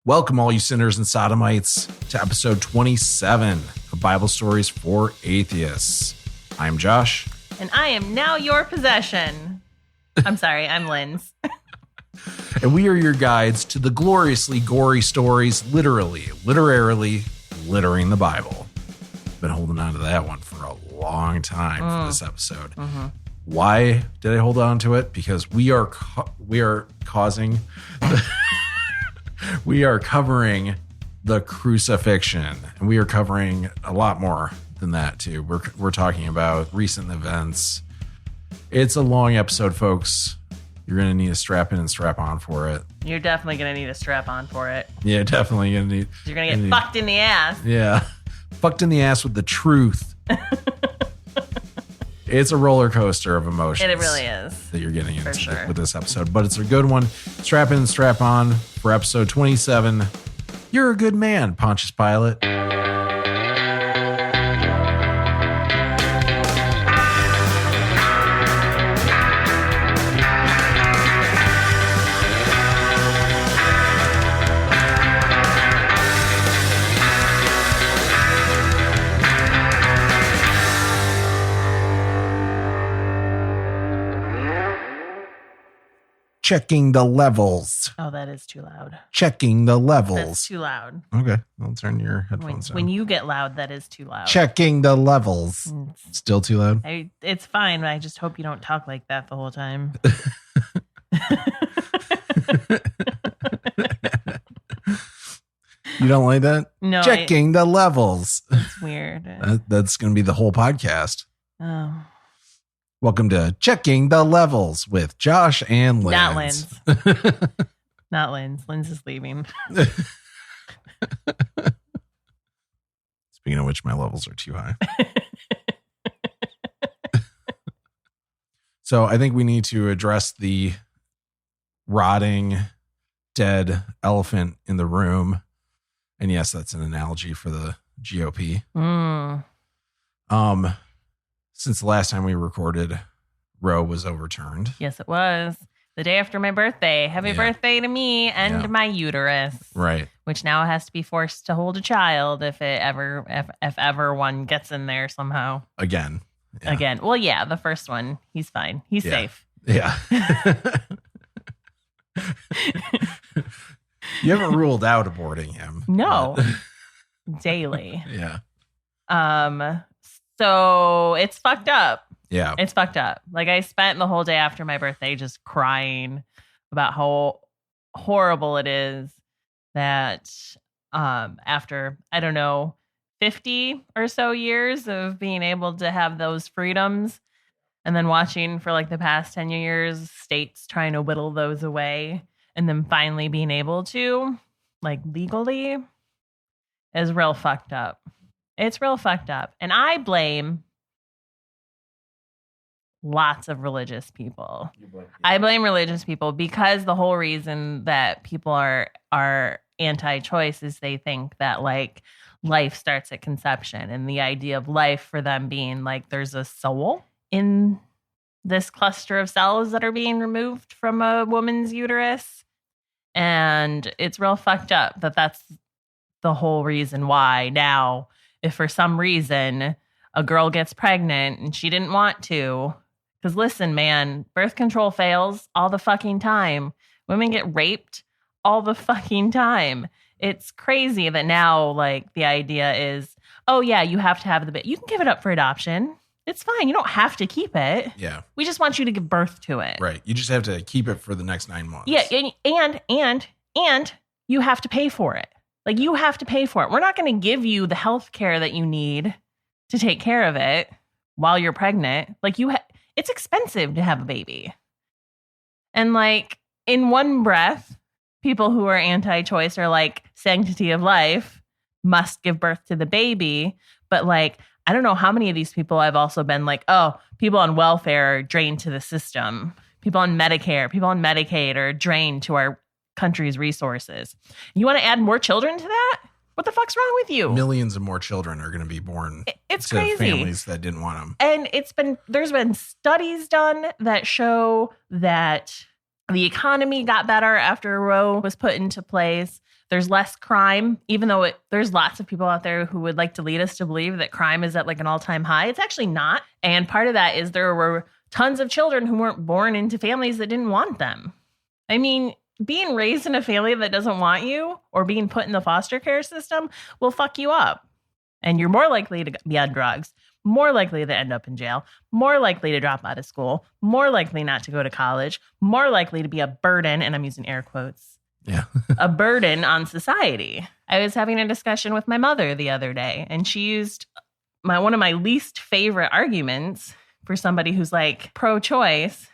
Welcome, all you sinners and sodomites, to episode 27 of Bible Stories for Atheists. I'm Josh. And I am now your possession. I'm sorry, I'm Linz. And we are your guides to the gloriously gory stories, literarily littering the Bible. Been holding on to that one for a long time for this episode. Mm-hmm. Why did I hold on to it? Because we are causing... We are covering the crucifixion, and we are covering a lot more than that too. We're talking about recent events. It's a long episode, folks. You're going to need to strap in and strap on for it. You're definitely going to need a strap on for it. Yeah, definitely going to need. You're going to get fucked in the ass. Yeah, fucked in the ass with the truth. It's a roller coaster of emotions. It really is. That you're getting into with this episode. But it's a good one. Strap in and strap on for episode 27. You're a good man, Pontius Pilate. Checking the levels. Oh, that is too loud. Checking the levels. That's too loud. Okay, I'll turn your headphones down. When you get loud, that is too loud. Checking the levels. Still too loud? It's fine. I just hope you don't talk like that the whole time. You don't like that? No. Checking the levels. It's weird. That's going to be the whole podcast. Oh. Welcome to Checking the Levels with Josh and Linz. Not Linz. Not Linz. Linz is leaving. Speaking of which, my levels are too high. So I think we need to address the rotting, dead elephant in the room. And yes, that's an analogy for the GOP. Since the last time we recorded, Roe was overturned. Yes, it was. The day after my birthday. Happy birthday to me and my uterus. Right. Which now has to be forced to hold a child if ever one gets in there somehow. Again. Yeah. Again. Well, yeah, the first one, he's fine. He's safe. Yeah. You haven't ruled out aborting him. No. Daily. Yeah. So it's fucked up. Yeah. It's fucked up. Like, I spent the whole day after my birthday just crying about how horrible it is that after, I don't know, 50 or so years of being able to have those freedoms, and then watching for like the past 10 years, states trying to whittle those away, and then finally being able to, like, legally, is real fucked up. It's real fucked up. And I blame lots of religious people. I blame religious people because the whole reason that people are anti-choice is they think that, like, life starts at conception, and the idea of life for them being like there's a soul in this cluster of cells that are being removed from a woman's uterus. And it's real fucked up that that's the whole reason why now, if for some reason a girl gets pregnant and she didn't want to, because listen, man, birth control fails all the fucking time. Women get raped all the fucking time. It's crazy that now, like, the idea is, oh yeah, you have to have the baby. You can give it up for adoption. It's fine. You don't have to keep it. Yeah. We just want you to give birth to it. Right. You just have to keep it for the next 9 months. Yeah. And you have to pay for it. Like, you have to pay for it. We're not going to give you the health care that you need to take care of it while you're pregnant. Like, it's expensive to have a baby. And, like, in one breath, people who are anti-choice are like, sanctity of life must give birth to the baby. But, like, I don't know how many of these people I've also been like, oh, people on welfare are drained to the system. People on Medicare, people on Medicaid are drained to our country's resources. You want to add more children to that? What the fuck's wrong with you? Millions of more children are going to be born it's to crazy. Families that didn't want them. And there's been studies done that show that the economy got better after Roe was put into place, There's less crime, even though there's lots of people out there who would like to lead us to believe that crime is at like an all-time high. It's actually not. And part of that is there were tons of children who weren't born into families that didn't want them. I mean, being raised in a family that doesn't want you or being put in the foster care system will fuck you up. And you're more likely to be on drugs, more likely to end up in jail, more likely to drop out of school, more likely not to go to college, more likely to be a burden, and I'm using air quotes, a burden on society. I was having a discussion with my mother the other day, and she used one of my least favorite arguments for somebody who's like pro-choice.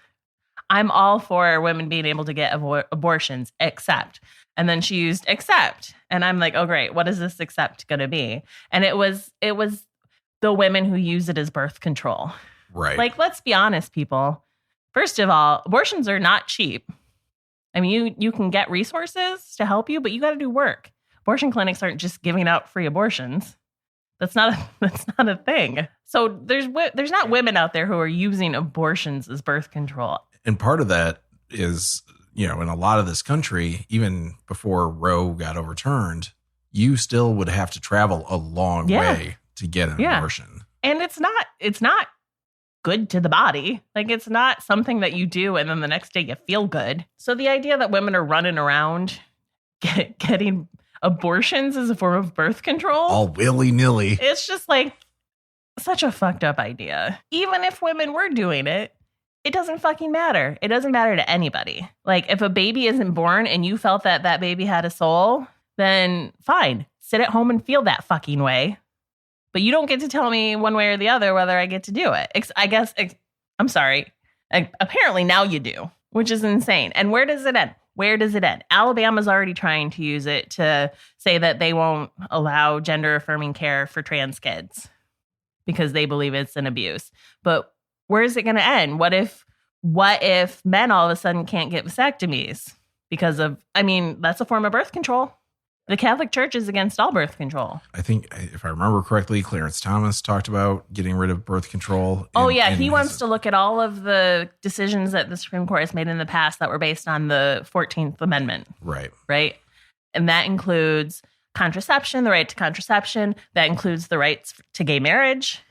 I'm all for women being able to get abortions, except. And then she used except. And I'm like, oh, great. What is this except going to be? And it was the women who use it as birth control. Right. Like, let's be honest, people. First of all, abortions are not cheap. I mean, you can get resources to help you, but you got to do work. Abortion clinics aren't just giving out free abortions. That's not a thing. So there's not women out there who are using abortions as birth control. And part of that is, in a lot of this country, even before Roe got overturned, you still would have to travel a long way to get an abortion. And it's not good to the body. Like, it's not something that you do and then the next day you feel good. So the idea that women are running around getting abortions as a form of birth control, all willy-nilly, it's just like such a fucked up idea. Even if women were doing it, it doesn't fucking matter. It doesn't matter to anybody. Like, if a baby isn't born and you felt that baby had a soul, then fine. Sit at home and feel that fucking way. But you don't get to tell me one way or the other whether I get to do it. I'm sorry. Apparently now you do, which is insane. And where does it end? Where does it end? Alabama's already trying to use it to say that they won't allow gender-affirming care for trans kids because they believe it's an abuse. But where is it going to end? What if men all of a sudden can't get vasectomies because of, that's a form of birth control. The Catholic Church is against all birth control. I think, if I remember correctly, Clarence Thomas talked about getting rid of birth control. He wants to look at all of the decisions that the Supreme Court has made in the past that were based on the 14th Amendment. Right. And that includes contraception, the right to contraception. That includes the rights to gay marriage.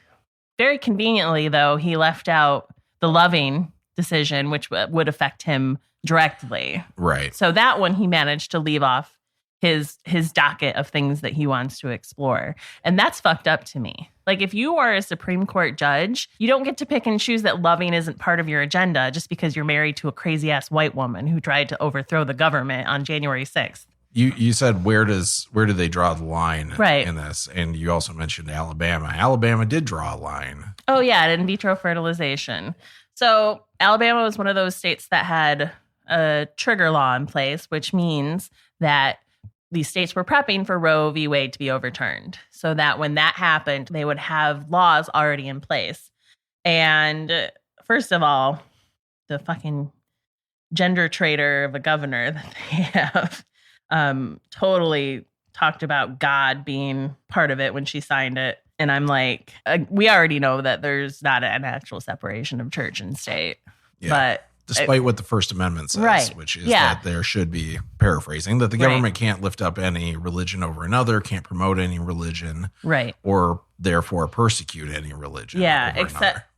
Very conveniently, though, he left out the Loving decision, which would affect him directly. Right. So that one he managed to leave off his docket of things that he wants to explore. And that's fucked up to me. Like, if you are a Supreme Court judge, you don't get to pick and choose that Loving isn't part of your agenda just because you're married to a crazy-ass white woman who tried to overthrow the government on January 6th. You said where do they draw the line in this? And you also mentioned Alabama. Alabama did draw a line. Oh, yeah, in vitro fertilization. So Alabama was one of those states that had a trigger law in place, which means that these states were prepping for Roe v. Wade to be overturned so that when that happened, they would have laws already in place. And first of all, the fucking gender traitor of a governor that they have totally talked about God being part of it when she signed it. And I'm like, we already know that there's not an actual separation of church and state. Yeah. But despite what the First Amendment says, which is that there should be, paraphrasing, that the government can't lift up any religion over another, can't promote any religion, or therefore persecute any religion. Yeah,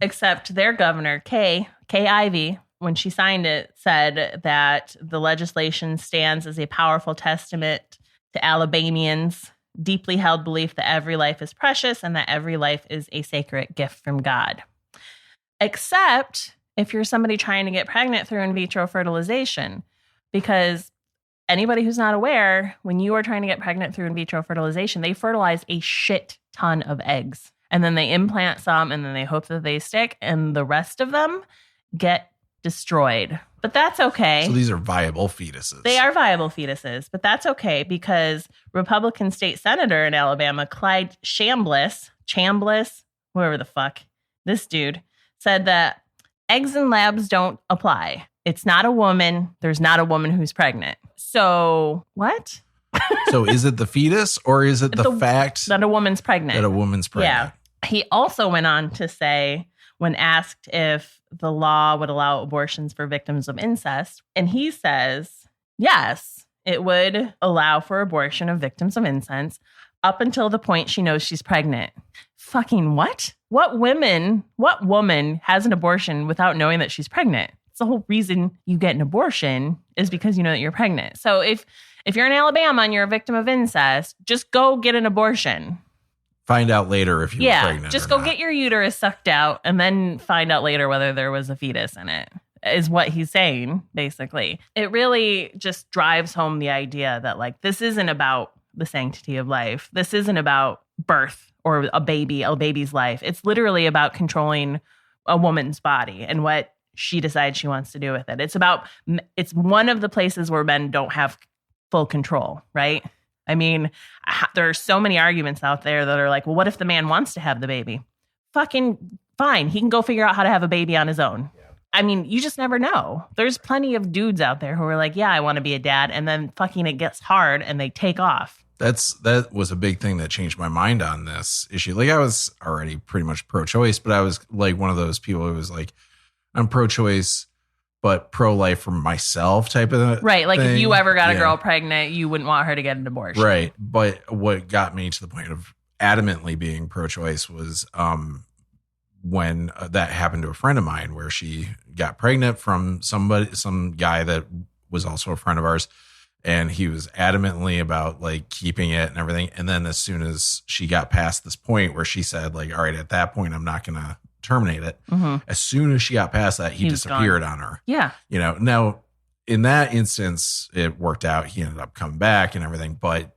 except their governor, Kay Ivey, when she signed it, said that the legislation stands as a powerful testament to Alabamians' deeply held belief that every life is precious and that every life is a sacred gift from God. Except if you're somebody trying to get pregnant through in vitro fertilization, because anybody who's not aware, when you are trying to get pregnant through in vitro fertilization, they fertilize a shit ton of eggs. And then they implant some and then they hope that they stick and the rest of them get destroyed. But that's okay. So these are viable fetuses. They are viable fetuses, but that's okay because Republican state senator in Alabama, Clyde Chambliss, whoever the fuck, this dude, said that eggs in labs don't apply. It's not a woman. There's not a woman who's pregnant. So what? So is it the fetus or is it the fact that a woman's pregnant? Yeah. He also went on to say, when asked if the law would allow abortions for victims of incest, and he says, yes, it would allow for abortion of victims of incest up until the point she knows she's pregnant. Fucking what? What woman has an abortion without knowing that she's pregnant? It's the whole reason you get an abortion is because you know that you're pregnant. So if you're in Alabama and you're a victim of incest, just go get an abortion. Find out later if you were pregnant. Just go get your uterus sucked out and then find out later whether there was a fetus in it, is what he's saying, basically. It really just drives home the idea that, like, this isn't about the sanctity of life. This isn't about birth or a baby's life. It's literally about controlling a woman's body and what she decides she wants to do with it. It's one of the places where men don't have full control, right? I mean, there are so many arguments out there that are like, well, what if the man wants to have the baby? Fucking fine. He can go figure out how to have a baby on his own. Yeah. I mean, you just never know. There's plenty of dudes out there who are like, yeah, I want to be a dad. And then fucking it gets hard and they take off. That was a big thing that changed my mind on this issue. Like, I was already pretty much pro-choice, but I was like one of those people who was like, I'm pro-choice, but pro-life for myself type of right. Like, thing. if you ever got a girl pregnant, you wouldn't want her to get an abortion. Right. But what got me to the point of adamantly being pro-choice was when that happened to a friend of mine, where she got pregnant from some guy that was also a friend of ours. And he was adamantly about like keeping it and everything. And then as soon as she got past this point where she said, like, all right, at that point, I'm not going to terminate it. Mm-hmm. As soon as she got past that, he disappeared on her. Yeah. You know, now in that instance, it worked out. He ended up coming back and everything. But,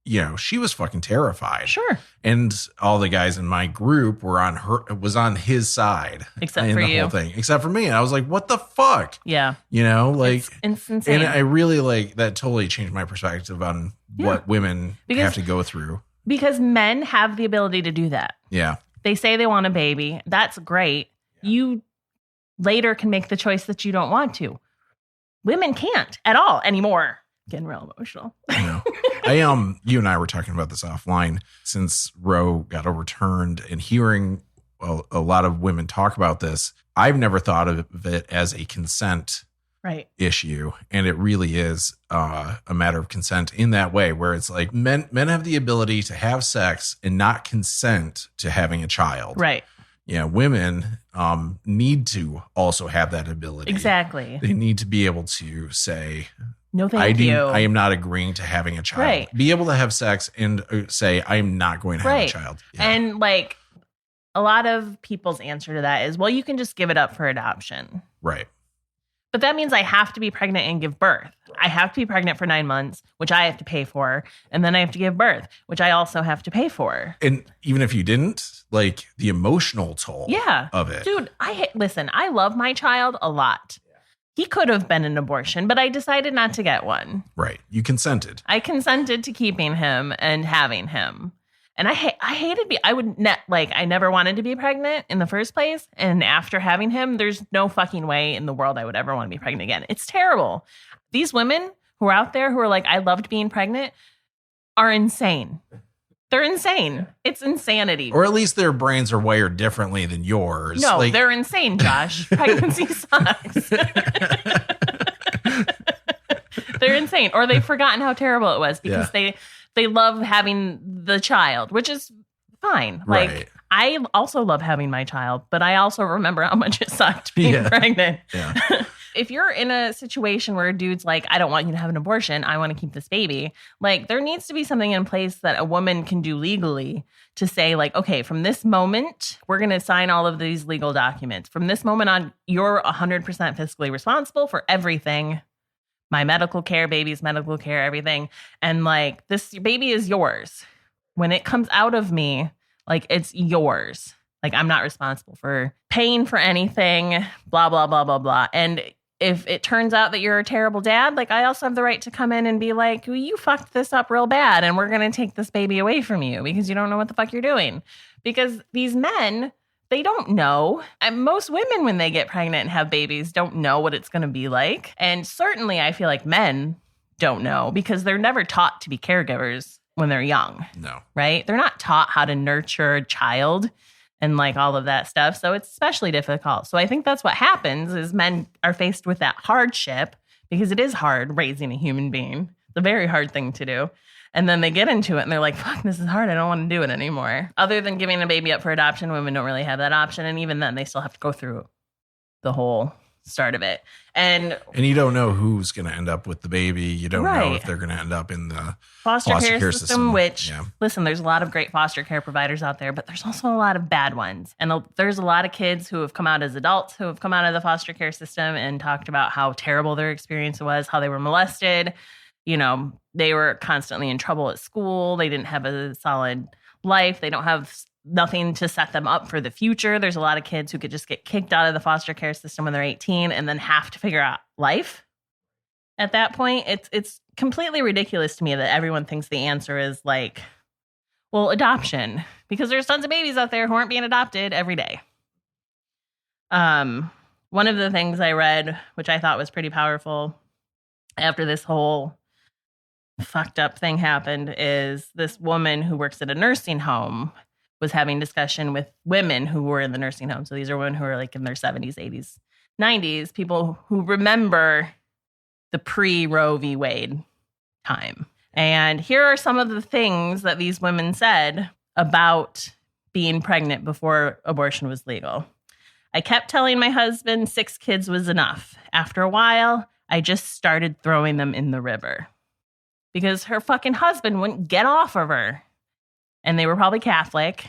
you know, she was fucking terrified. Sure. And all the guys in my group was on his side. Except for you. Whole thing, except for me. And I was like, what the fuck? Yeah. You know, like, it's insane. And I really like that totally changed my perspective on what women have to go through. Because men have the ability to do that. Yeah. They say they want a baby. That's great. Yeah. You later can make the choice that you don't want to. Women can't at all anymore. Getting real emotional. I know. You and I were talking about this offline since Roe got overturned, and hearing a lot of women talk about this. I've never thought of it as a consent issue, and it really is a matter of consent in that way, where it's like men have the ability to have sex and not consent to having a child. Right. Yeah, women need to also have that ability. Exactly. They need to be able to say, no, thank you. I am not agreeing to having a child. Right. Be able to have sex and say, I am not going to have a child. Yeah. And like a lot of people's answer to that is, well, you can just give it up for adoption. Right. But that means I have to be pregnant and give birth. I have to be pregnant for 9 months, which I have to pay for. And then I have to give birth, which I also have to pay for. And even if you didn't, like the emotional toll of it. Dude, listen, I love my child a lot. He could have been an abortion, but I decided not to get one. Right. You consented. I consented to keeping him and having him. And I hated I never wanted to be pregnant in the first place. And after having him, there's no fucking way in the world I would ever want to be pregnant again. It's terrible. These women who are out there who are like, I loved being pregnant, are insane. They're insane. It's insanity. Or at least their brains are wired differently than yours. No, they're insane, Josh. Pregnancy sucks. They're insane. Or they've forgotten how terrible it was because they love having the child, which is fine. Like, I also love having my child, but I also remember how much it sucked being pregnant. Yeah. If you're in a situation where a dude's like, I don't want you to have an abortion, I want to keep this baby, like, there needs to be something in place that a woman can do legally to say, like, okay, from this moment, we're going to sign all of these legal documents. From this moment on, you're 100% fiscally responsible for everything. My medical care, baby's medical care, everything. And like, this baby is yours. When it comes out of me, like, it's yours. Like, I'm not responsible for paying for anything, blah, blah, blah, blah, blah. And if it turns out that you're a terrible dad, like, I also have the right to come in and be like, well, you fucked this up real bad, and we're going to take this baby away from you because you don't know what the fuck you're doing. Because these men, they don't know. And most women, when they get pregnant and have babies, don't know what it's going to be like. And certainly I feel like men don't know because they're never taught to be caregivers when they're young. No. Right? They're not taught how to nurture a child and like all of that stuff. So it's especially difficult. So I think that's what happens is men are faced with that hardship because it is hard raising a human being. It's a very hard thing to do. And then they get into it and they're like, fuck, this is hard. I don't want to do it anymore. Other than giving a baby up for adoption, women don't really have that option. And even then, they still have to go through the whole start of it. And you don't know who's going to end up with the baby. You don't know if they're going to end up in the foster care system, which, listen, there's a lot of great foster care providers out there, but there's also a lot of bad ones. And there's a lot of kids who have come out as adults who have come out of the foster care system and talked about how terrible their experience was, how they were molested. You know, they were constantly in trouble at school. They didn't have a solid life. They don't have nothing to set them up for the future. There's a lot of kids who could just get kicked out of the foster care system when they're 18 and then have to figure out life at that point. It's completely ridiculous to me that everyone thinks the answer is like, well, adoption, because there's tons of babies out there who aren't being adopted every day. One of the things I read, which I thought was pretty powerful after this whole fucked up thing happened, is this woman who works at a nursing home was having discussion with women who were in the nursing home. So these are women who are like in their 70s, 80s, 90s, people who remember the pre-Roe v. Wade time. And here are some of the things that these women said about being pregnant before abortion was legal. I kept telling my husband 6 kids was enough. After a while, I just started throwing them in the river because her fucking husband wouldn't get off of her. And they were probably Catholic,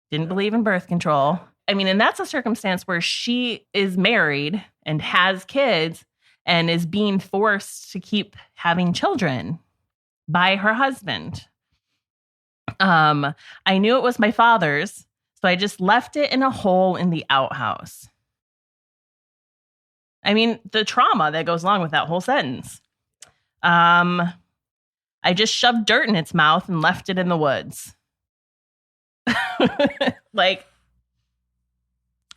didn't believe in birth control. I mean, and that's a circumstance where she is married and has kids and is being forced to keep having children by her husband. I knew it was my father's, so I just left it in a hole in the outhouse. I mean, the trauma that goes along with that whole sentence. I just shoved dirt in its mouth and left it in the woods. Like,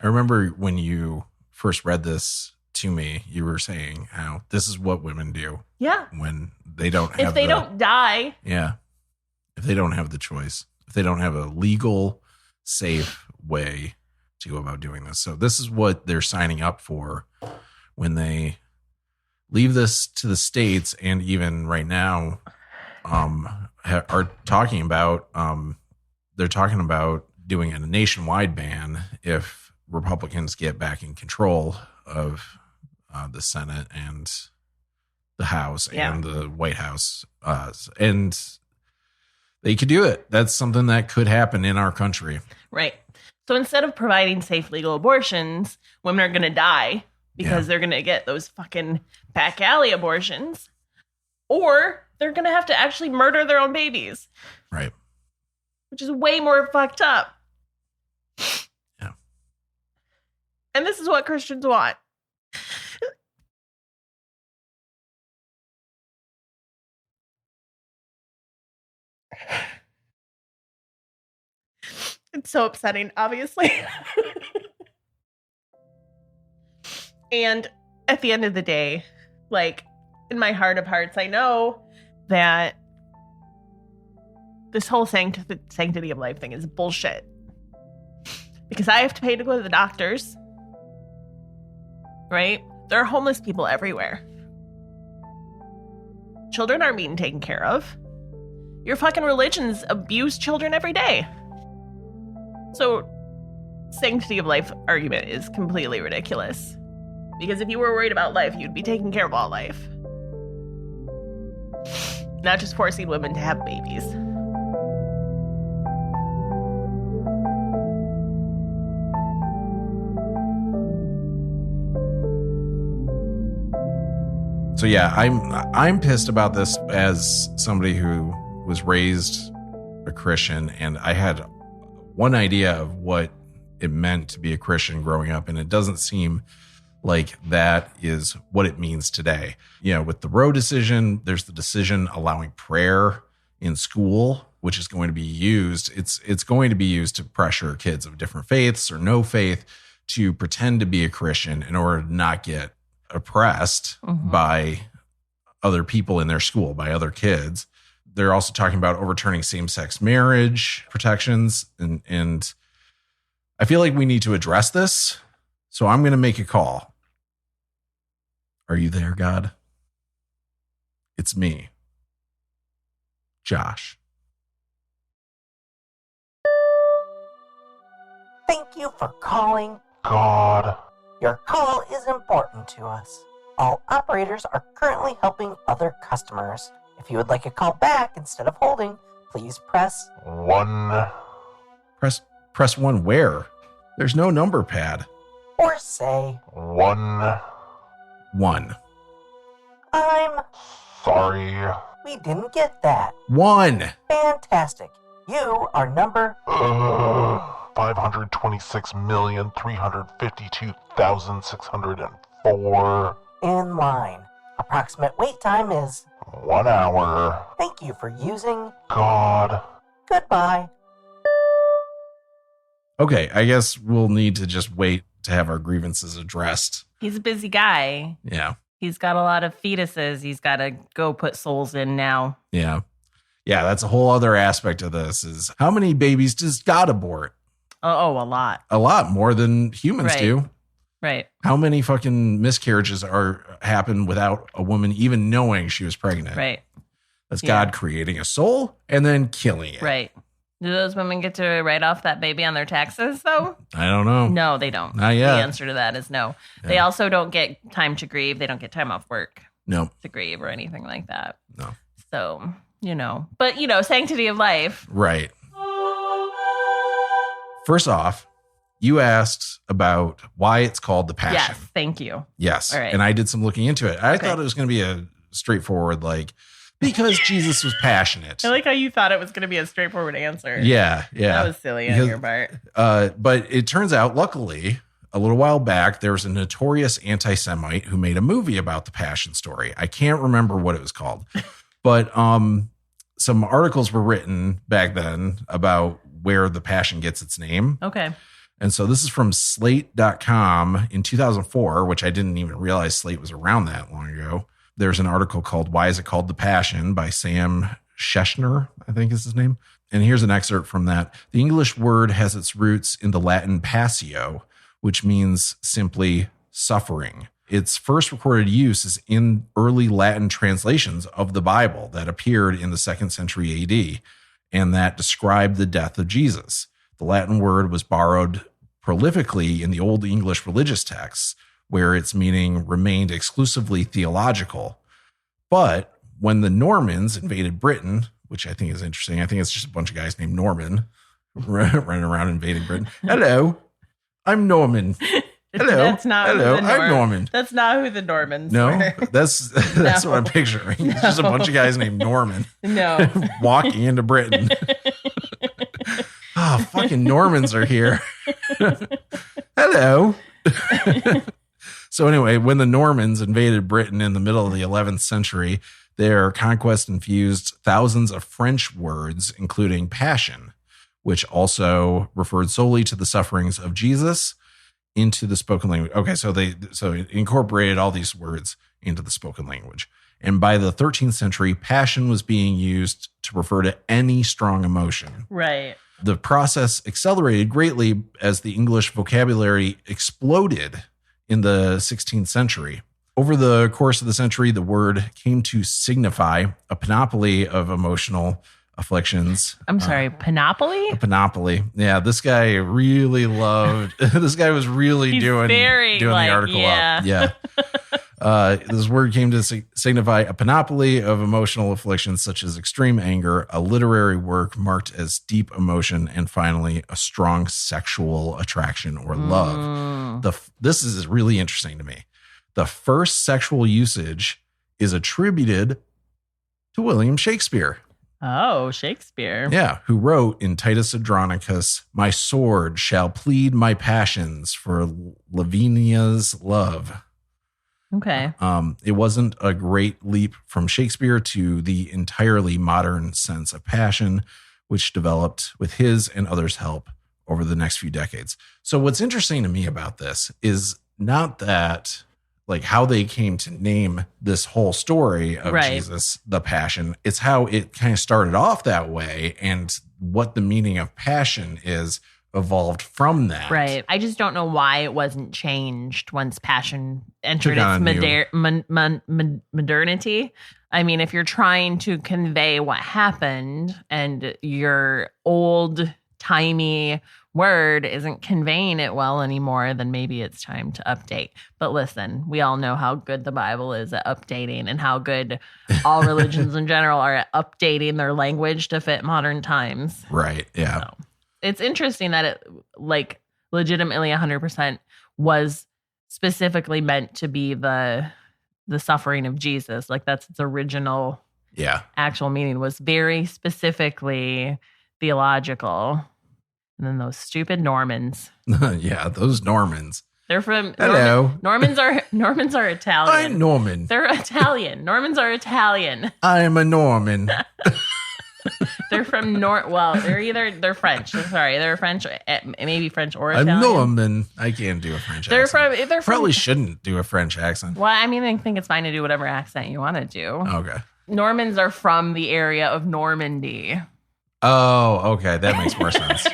I remember when you first read this to me, you were saying how this is what women do. Yeah. When they don't have if they don't die. Yeah. If they don't have the choice, if they don't have a legal, safe way to go about doing this. So this is what they're signing up for when they leave this to the states, and even right now are talking about they're talking about doing a nationwide ban if Republicans get back in control of the Senate and the House and the White House, and they could do it. That's something that could happen in our country. Right. So instead of providing safe legal abortions, women are going to die because they're going to get those fucking back alley abortions, or they're going to have to actually murder their own babies. Right. Which is way more fucked up. Yeah. And this is what Christians want. It's so upsetting, obviously. And at the end of the day, like, in my heart of hearts, I know that this whole sanctity of life thing is bullshit. Because I have to pay to go to the doctors. Right? There are homeless people everywhere. Children aren't being taken care of. Your fucking religions abuse children every day. So, sanctity of life argument is completely ridiculous. Because if you were worried about life, you'd be taking care of all life. Not just forcing women to have babies. So yeah, I'm pissed about this as somebody who was raised a Christian, and I had one idea of what it meant to be a Christian growing up, and it doesn't seem like that is what it means today. You know, with the Roe decision, there's the decision allowing prayer in school, which is going to be used. It's going to be used to pressure kids of different faiths or no faith to pretend to be a Christian in order to not get oppressed by other people in their school, by other kids. They're also talking about overturning same-sex marriage protections. And I feel like we need to address this. So I'm going to make a call. Are you there, God? It's me. Josh. Thank you for calling. God. Your call is important to us. All operators are currently helping other customers. If you would like a call back instead of holding, please press 1. Press 1 where? There's no number pad. or say 1. 1. I'm... Sorry. We didn't get that. 1. Fantastic. You are number... 526,352,604. in line. Approximate wait time is... 1 hour. Thank you for using... God. Goodbye. Okay, I guess we'll need to just wait to have our grievances addressed. He's a busy guy. Yeah. He's got a lot of fetuses he's got to go put souls in now. Yeah. Yeah, that's a whole other aspect of this is how many babies does God abort? Oh, a lot. A lot more than humans Right. do. Right. How many fucking miscarriages happen without a woman even knowing she was pregnant? Right. That's Yeah. God creating a soul and then killing it. Right. Do those women get to write off that baby on their taxes, though? I don't know. No, they don't. Not yet. The answer to that is no. Yeah. They also don't get time to grieve. They don't get time off work No. to grieve or anything like that. No. So, but, sanctity of life. Right. First off, you asked about why it's called the Passion. Yes. Thank you. Yes. All right. And I did some looking into it. I Okay. thought it was going to be a straightforward, because Jesus was passionate. I like how you thought it was going to be a straightforward answer. Yeah. That was silly on Because- your part. But it turns out, luckily, a little while back, there was a notorious anti-Semite who made a movie about the Passion story. I can't remember what it was called, but some articles were written back then about where the Passion gets its name. Okay. And so this is from slate.com in 2004, which I didn't even realize Slate was around that long ago. There's an article called Why Is It Called the Passion by Sam Schechner, I think is his name. And here's an excerpt from that. The English word has its roots in the Latin passio, which means simply suffering. Its first recorded use is in early Latin translations of the Bible that appeared in the 2nd century AD and that described the death of Jesus. The Latin word was borrowed prolifically in the Old English religious texts, where its meaning remained exclusively theological. But when the Normans invaded Britain, which I think is interesting, I think it's just a bunch of guys named Norman running around invading Britain. Hello, I'm Norman. Hello, That's not hello, who the I'm Norman. That's not who the Normans No, were. that's No. what I'm picturing. It's just a bunch of guys named Norman No. walking into Britain. Oh, fucking Normans are here. Hello. So anyway, when the Normans invaded Britain in the middle of the 11th century, their conquest infused thousands of French words, including passion, which also referred solely to the sufferings of Jesus, into the spoken language. Okay, so it incorporated all these words into the spoken language. And by the 13th century, passion was being used to refer to any strong emotion. Right. The process accelerated greatly as the English vocabulary exploded in the 16th century. Over the course of the century, the word came to signify a panoply of emotional afflictions. I'm sorry, Panoply? A panoply. Yeah, this guy really loved. This guy was really He's doing very, the article up. Yeah. This word came to signify a panoply of emotional afflictions such as extreme anger, a literary work marked as deep emotion, and finally a strong sexual attraction or love. This is really interesting to me. The first sexual usage is attributed to William Shakespeare. Oh, Shakespeare. Yeah, who wrote in Titus Andronicus, "My sword shall plead my passions for Lavinia's love." Okay. It wasn't a great leap from Shakespeare to the entirely modern sense of passion, which developed with his and others' help over the next few decades. So what's interesting to me about this is not that how they came to name this whole story of Right. Jesus, the passion. It's how it kind of started off that way and what the meaning of passion is evolved from that. Right. I just don't know why it wasn't changed once passion entered Took on its modernity. I mean, if you're trying to convey what happened and your old-timey word isn't conveying it well anymore, then maybe it's time to update. But listen, we all know how good the Bible is at updating and how good all religions in general are at updating their language to fit modern times. Right. Yeah. So, it's interesting that it, like, legitimately 100% was specifically meant to be the suffering of Jesus. Like, that's its original actual meaning, was very specifically theological. And then those stupid Normans. Yeah, those Normans. They're from Hello. Normans are Italian. I'm Norman. They're Italian. Normans are Italian. I'm a Norman. They're from they're French. Sorry, they're French, maybe French or Italian. I'm Norman. I can't do a French accent. They're Probably shouldn't do a French accent. Well, I mean, I think it's fine to do whatever accent you want to do. Okay. Normans are from the area of Normandy. Oh, okay. That makes more sense.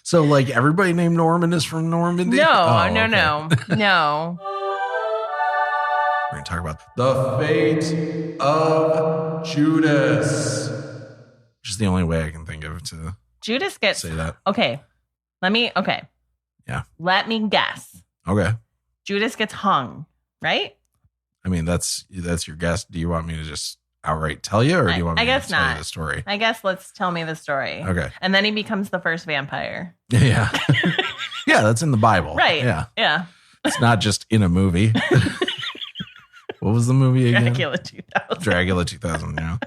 So, like, everybody named Norman is from Normandy? No. No. We're going to talk about the fate of Judas. Which is the only way I can think of to Judas gets say that. Okay. Yeah. Let me guess. Okay. Judas gets hung, right? I mean, that's your guess. Do you want me to just outright tell you, or do you want me to tell you the story? I guess tell me the story. Okay. And then he becomes the first vampire. Yeah. Yeah, that's in the Bible. Right. Yeah. Yeah. It's not just in a movie. What was the movie again? Dracula 2000. Dracula 2000, yeah.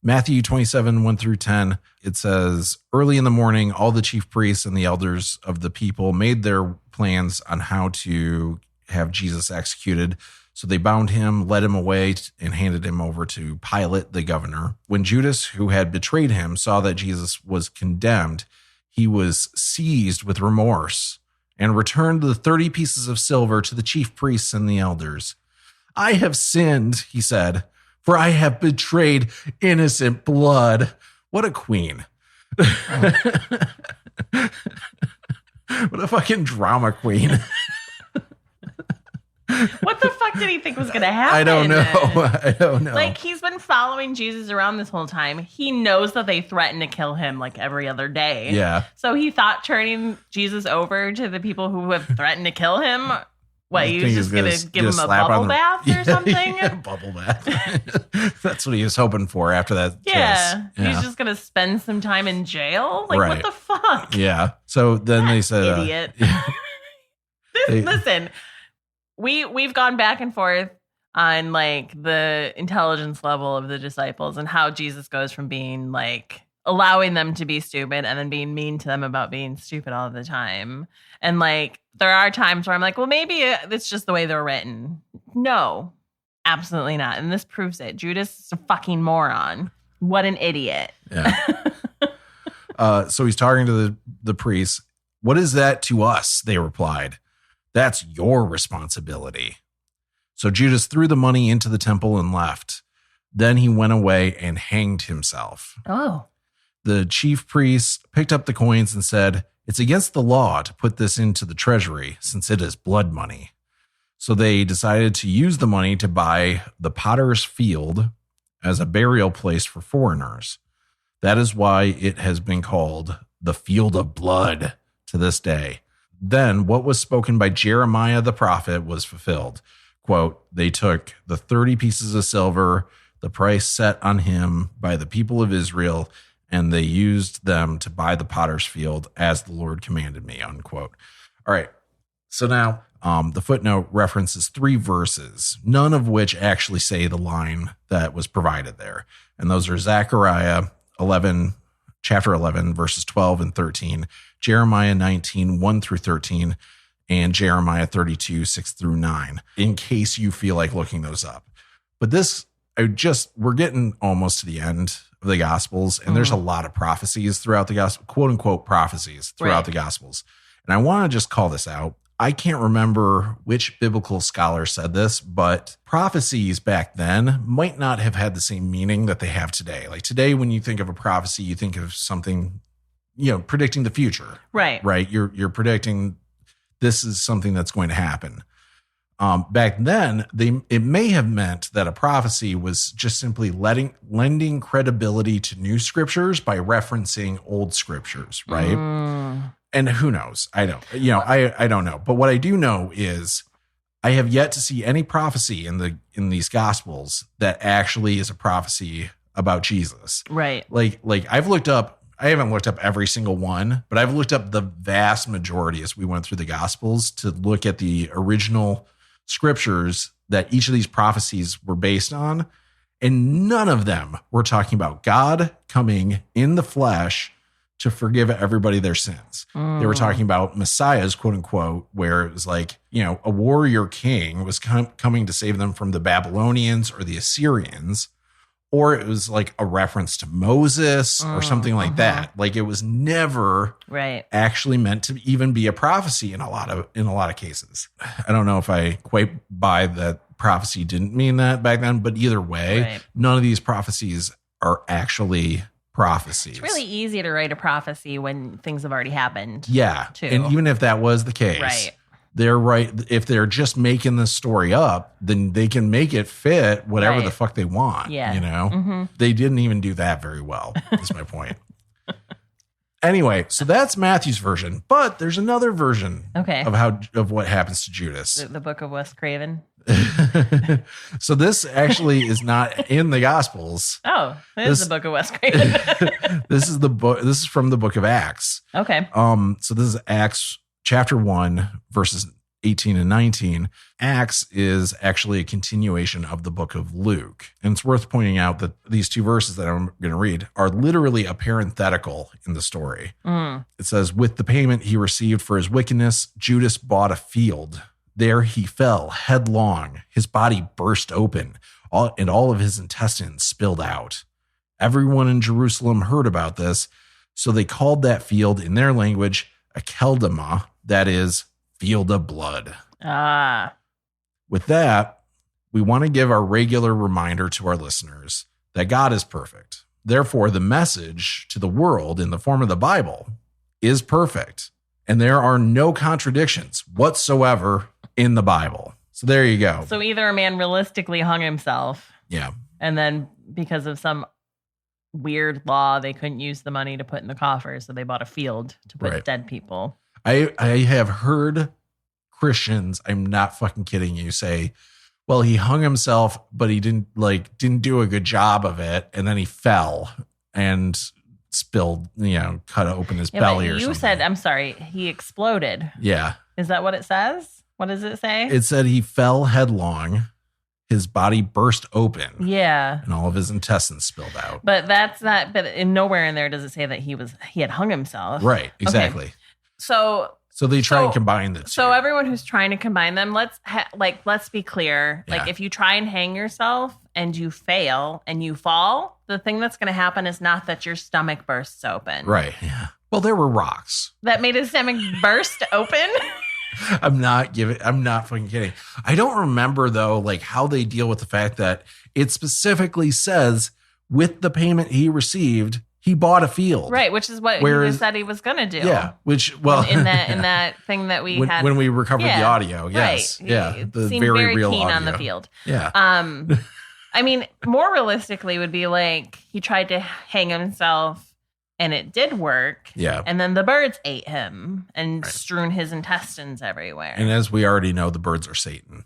Matthew 27, 1 through 10, it says, early in the morning, all the chief priests and the elders of the people made their plans on how to have Jesus executed. So they bound him, led him away, and handed him over to Pilate, the governor. When Judas, who had betrayed him, saw that Jesus was condemned, he was seized with remorse and returned the 30 pieces of silver to the chief priests and the elders. I have sinned, he said, for I have betrayed innocent blood. What a queen. What a fucking drama queen. What the fuck did he think was going to happen? I don't know. Like, he's been following Jesus around this whole time. He knows that they threaten to kill him like every other day. Yeah. So he thought turning Jesus over to the people who have threatened to kill him, he was just going to give him a bubble bath or something? Yeah, bubble bath. That's what he was hoping for after that kiss. Yeah. He's just going to spend some time in jail? Like, Right. what the fuck? Yeah. So then they said... Idiot. Listen, we've gone back and forth on, like, the intelligence level of the disciples and how Jesus goes from being, like, allowing them to be stupid and then being mean to them about being stupid all the time. And, like, there are times where I'm like, well, maybe it's just the way they're written. No, absolutely not. And this proves it. Judas is a fucking moron. What an idiot. Yeah. So he's talking to the priests. What is that to us? They replied. That's your responsibility. So Judas threw the money into the temple and left. Then he went away and hanged himself. Oh. The chief priests picked up the coins and said, it's against the law to put this into the treasury since it is blood money. So they decided to use the money to buy the potter's field as a burial place for foreigners. That is why it has been called the field of blood to this day. Then what was spoken by Jeremiah the prophet was fulfilled. Quote, they took the 30 pieces of silver, the price set on him by the people of Israel, and they used them to buy the potter's field as the Lord commanded me, unquote. All right. So now the footnote references 3 verses, none of which actually say the line that was provided there. And those are Zechariah 11, chapter 11, verses 12 and 13, Jeremiah 19, 1 through 13, and Jeremiah 32, 6 through 9, in case you feel like looking those up. But we're getting almost to the end of the Gospels, and there's a lot of prophecies throughout the Gospel, quote unquote prophecies throughout the Gospels. And I want to just call this out. I can't remember which biblical scholar said this, but prophecies back then might not have had the same meaning that they have today. Like today, when you think of a prophecy, you think of something, predicting the future. Right. Right. You're predicting this is something that's going to happen. Back then, it may have meant that a prophecy was just simply lending credibility to new scriptures by referencing old scriptures, right? And who knows? I don't. I don't know. But what I do know is I have yet to see any prophecy in these gospels that actually is a prophecy about Jesus. Right. Like I've looked up. I haven't looked up every single one, but I've looked up the vast majority as we went through the gospels to look at the original scriptures that each of these prophecies were based on, and none of them were talking about God coming in the flesh to forgive everybody their sins. They were talking about messiahs, quote unquote, where it was like, a warrior king was coming to save them from the Babylonians or the Assyrians, or it was like a reference to Moses or something like that. Like it was never actually meant to even be a prophecy in a lot of cases. I don't know if I quite buy that prophecy didn't mean that back then, but either way, none of these prophecies are actually prophecies. It's really easy to write a prophecy when things have already happened. Yeah. Too. And even if that was the case, they're right. If they're just making this story up, then they can make it fit whatever the fuck they want. Yeah. They didn't even do that very well, is my point. Anyway, so that's Matthew's version, but there's another version of what happens to Judas. The book of Wes Craven. So this actually is not in the Gospels. Oh, it is the book of Wes Craven. This is from the book of Acts. Okay. So this is Acts chapter 1, verses 18 and 19. Acts is actually a continuation of the book of Luke. And it's worth pointing out that these two verses that I'm going to read are literally a parenthetical in the story. It says, with the payment he received for his wickedness, Judas bought a field. There he fell headlong. His body burst open, and all of his intestines spilled out. Everyone in Jerusalem heard about this, so they called that field in their language Akeldama, that is, field of blood. With that, we want to give our regular reminder to our listeners that God is perfect. Therefore, the message to the world in the form of the Bible is perfect. And there are no contradictions whatsoever in the Bible. So there you go. So either a man realistically hung himself. Yeah. And then because of some weird law, they couldn't use the money to put in the coffers. So they bought a field to put dead people. I have heard Christians, I'm not fucking kidding you, say, well, he hung himself, but he didn't do a good job of it. And then he fell and spilled, cut open his belly or something. You said, I'm sorry, he exploded. Yeah. Is that what it says? What does it say? It said he fell headlong. His body burst open. Yeah. And all of his intestines spilled out. But that's not, but in nowhere in there does it say that he had hung himself. Right. Exactly. Okay. So they try and combine the two. So everyone who's trying to combine them, let's be clear. Yeah. Like if you try and hang yourself and you fail and you fall, the thing that's going to happen is not that your stomach bursts open. Right. Yeah. Well, there were rocks. That made his stomach burst open? I'm not fucking kidding. I don't remember though, like how they deal with the fact that it specifically says with the payment he received, he bought a field. Right, which is what he said he was going to do. Yeah, in that thing that we had when we recovered the audio. Yes, right. Yeah, He the seemed very real keen audio on the field. Yeah. I mean, more realistically would be like he tried to hang himself and it did work. Yeah. And then the birds ate him and strewn his intestines everywhere. And as we already know, the birds are Satan.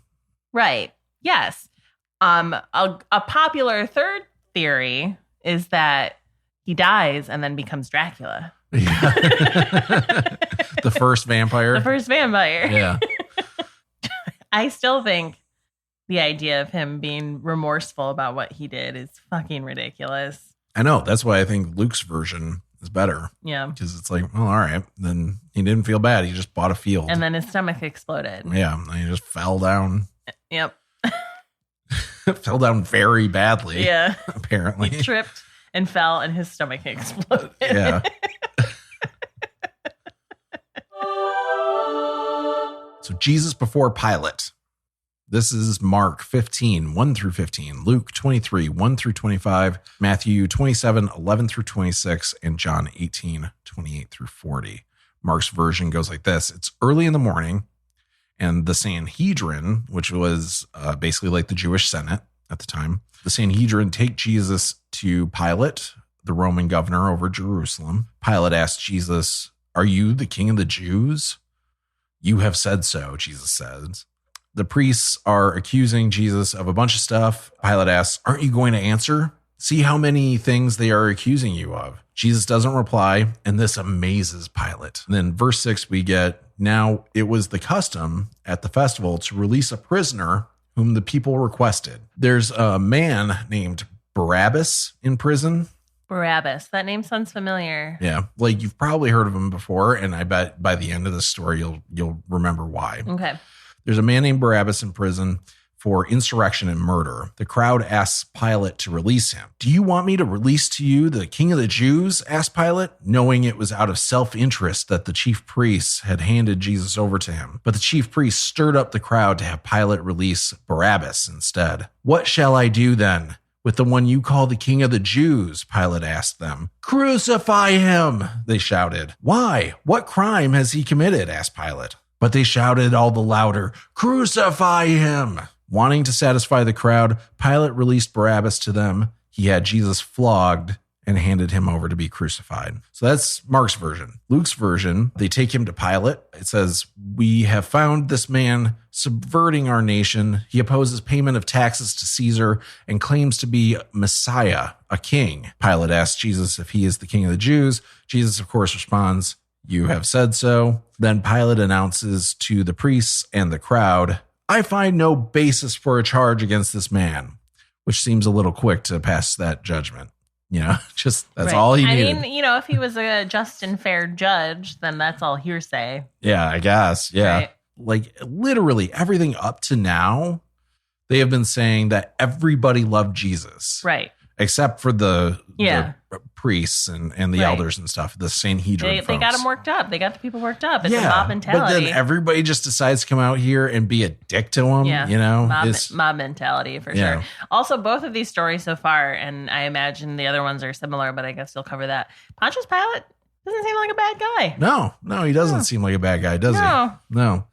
Right. Yes. A popular third theory is that he dies and then becomes Dracula. Yeah. The first vampire. The first vampire. Yeah. I still think the idea of him being remorseful about what he did is fucking ridiculous. I know. That's why I think Luke's version is better. Yeah. Because it's like, well, all right. Then he didn't feel bad. He just bought a field. And then his stomach exploded. Yeah. And he just fell down. Yep. Fell down very badly. Yeah. Apparently. He tripped and fell and his stomach exploded. Yeah. So Jesus before Pilate. This is Mark 15, 1 through 15, Luke 23, 1 through 25, Matthew 27, 11 through 26, and John 18, 28 through 40. Mark's version goes like this. It's early in the morning, and the Sanhedrin, which was basically like the Jewish Senate at the time, the Sanhedrin take Jesus to Pilate, the Roman governor over Jerusalem. Pilate asked Jesus, "Are you the king of the Jews?" "You have said so," Jesus says. The priests are accusing Jesus of a bunch of stuff. Pilate asks, "Aren't you going to answer? See how many things they are accusing you of." Jesus doesn't reply, and this amazes Pilate. And then verse 6, we get, "Now it was the custom at the festival to release a prisoner whom the people requested." There's a man named Barabbas in prison. Barabbas. That name sounds familiar. Yeah, like you've probably heard of him before, and I bet by the end of the story you'll remember why. Okay. There's a man named Barabbas in prison for insurrection and murder. The crowd asks Pilate to release him. "Do you want me to release to you the king of the Jews?" asked Pilate, knowing it was out of self-interest that the chief priests had handed Jesus over to him. But the chief priests stirred up the crowd to have Pilate release Barabbas instead. "What shall I do then with the one you call the king of the Jews?" Pilate asked them. "Crucify him," they shouted. "Why? What crime has he committed?" asked Pilate. But they shouted all the louder, "Crucify him!" Wanting to satisfy the crowd, Pilate released Barabbas to them. He had Jesus flogged and handed him over to be crucified. So that's Mark's version. Luke's version, they take him to Pilate. It says, "We have found this man subverting our nation. He opposes payment of taxes to Caesar and claims to be Messiah, a king." Pilate asks Jesus if he is the king of the Jews. Jesus, of course, responds, "You have said so." Then Pilate announces to the priests and the crowd, "I find no basis for a charge against this man," which seems a little quick to pass that judgment. You know, just that's Right. all he needed. I mean, if he was a just and fair judge, then that's all hearsay. Yeah, I guess. Yeah. Right. Like literally everything up to now, they have been saying that everybody loved Jesus. Right. Except for the priests and the Right. elders and stuff, the Sanhedrin They got folks. them worked up. They got the people worked up. It's a mob mentality. But then everybody just decides to come out here and be a dick to them. Yeah. You know, mob mentality for Yeah. sure. Also, both of these stories so far, and I imagine the other ones are similar, but I guess you'll cover that. Pontius Pilate doesn't seem like a bad guy. No, he doesn't seem like a bad guy, does No. he? No.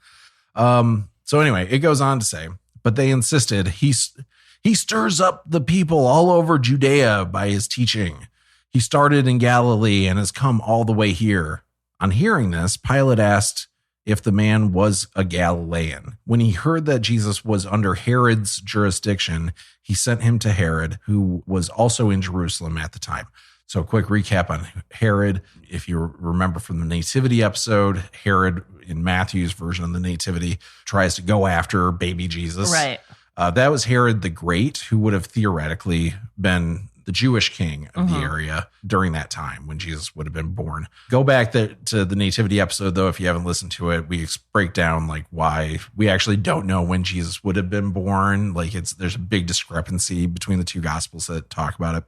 So anyway, it goes on to say, but they insisted he stirs up the people all over Judea by his teaching. He started in Galilee and has come all the way here. On hearing this, Pilate asked if the man was a Galilean. When he heard that Jesus was under Herod's jurisdiction, he sent him to Herod, who was also in Jerusalem at the time. So a quick recap on Herod. If you remember from the Nativity episode, Herod in Matthew's version of the Nativity tries to go after baby Jesus. Right. That was Herod the Great, who would have theoretically been the Jewish king of the area during that time when Jesus would have been born. Go back to the Nativity episode, though, if you haven't listened to it. We break down like why we actually don't know when Jesus would have been born. Like there's a big discrepancy between the two gospels that talk about it.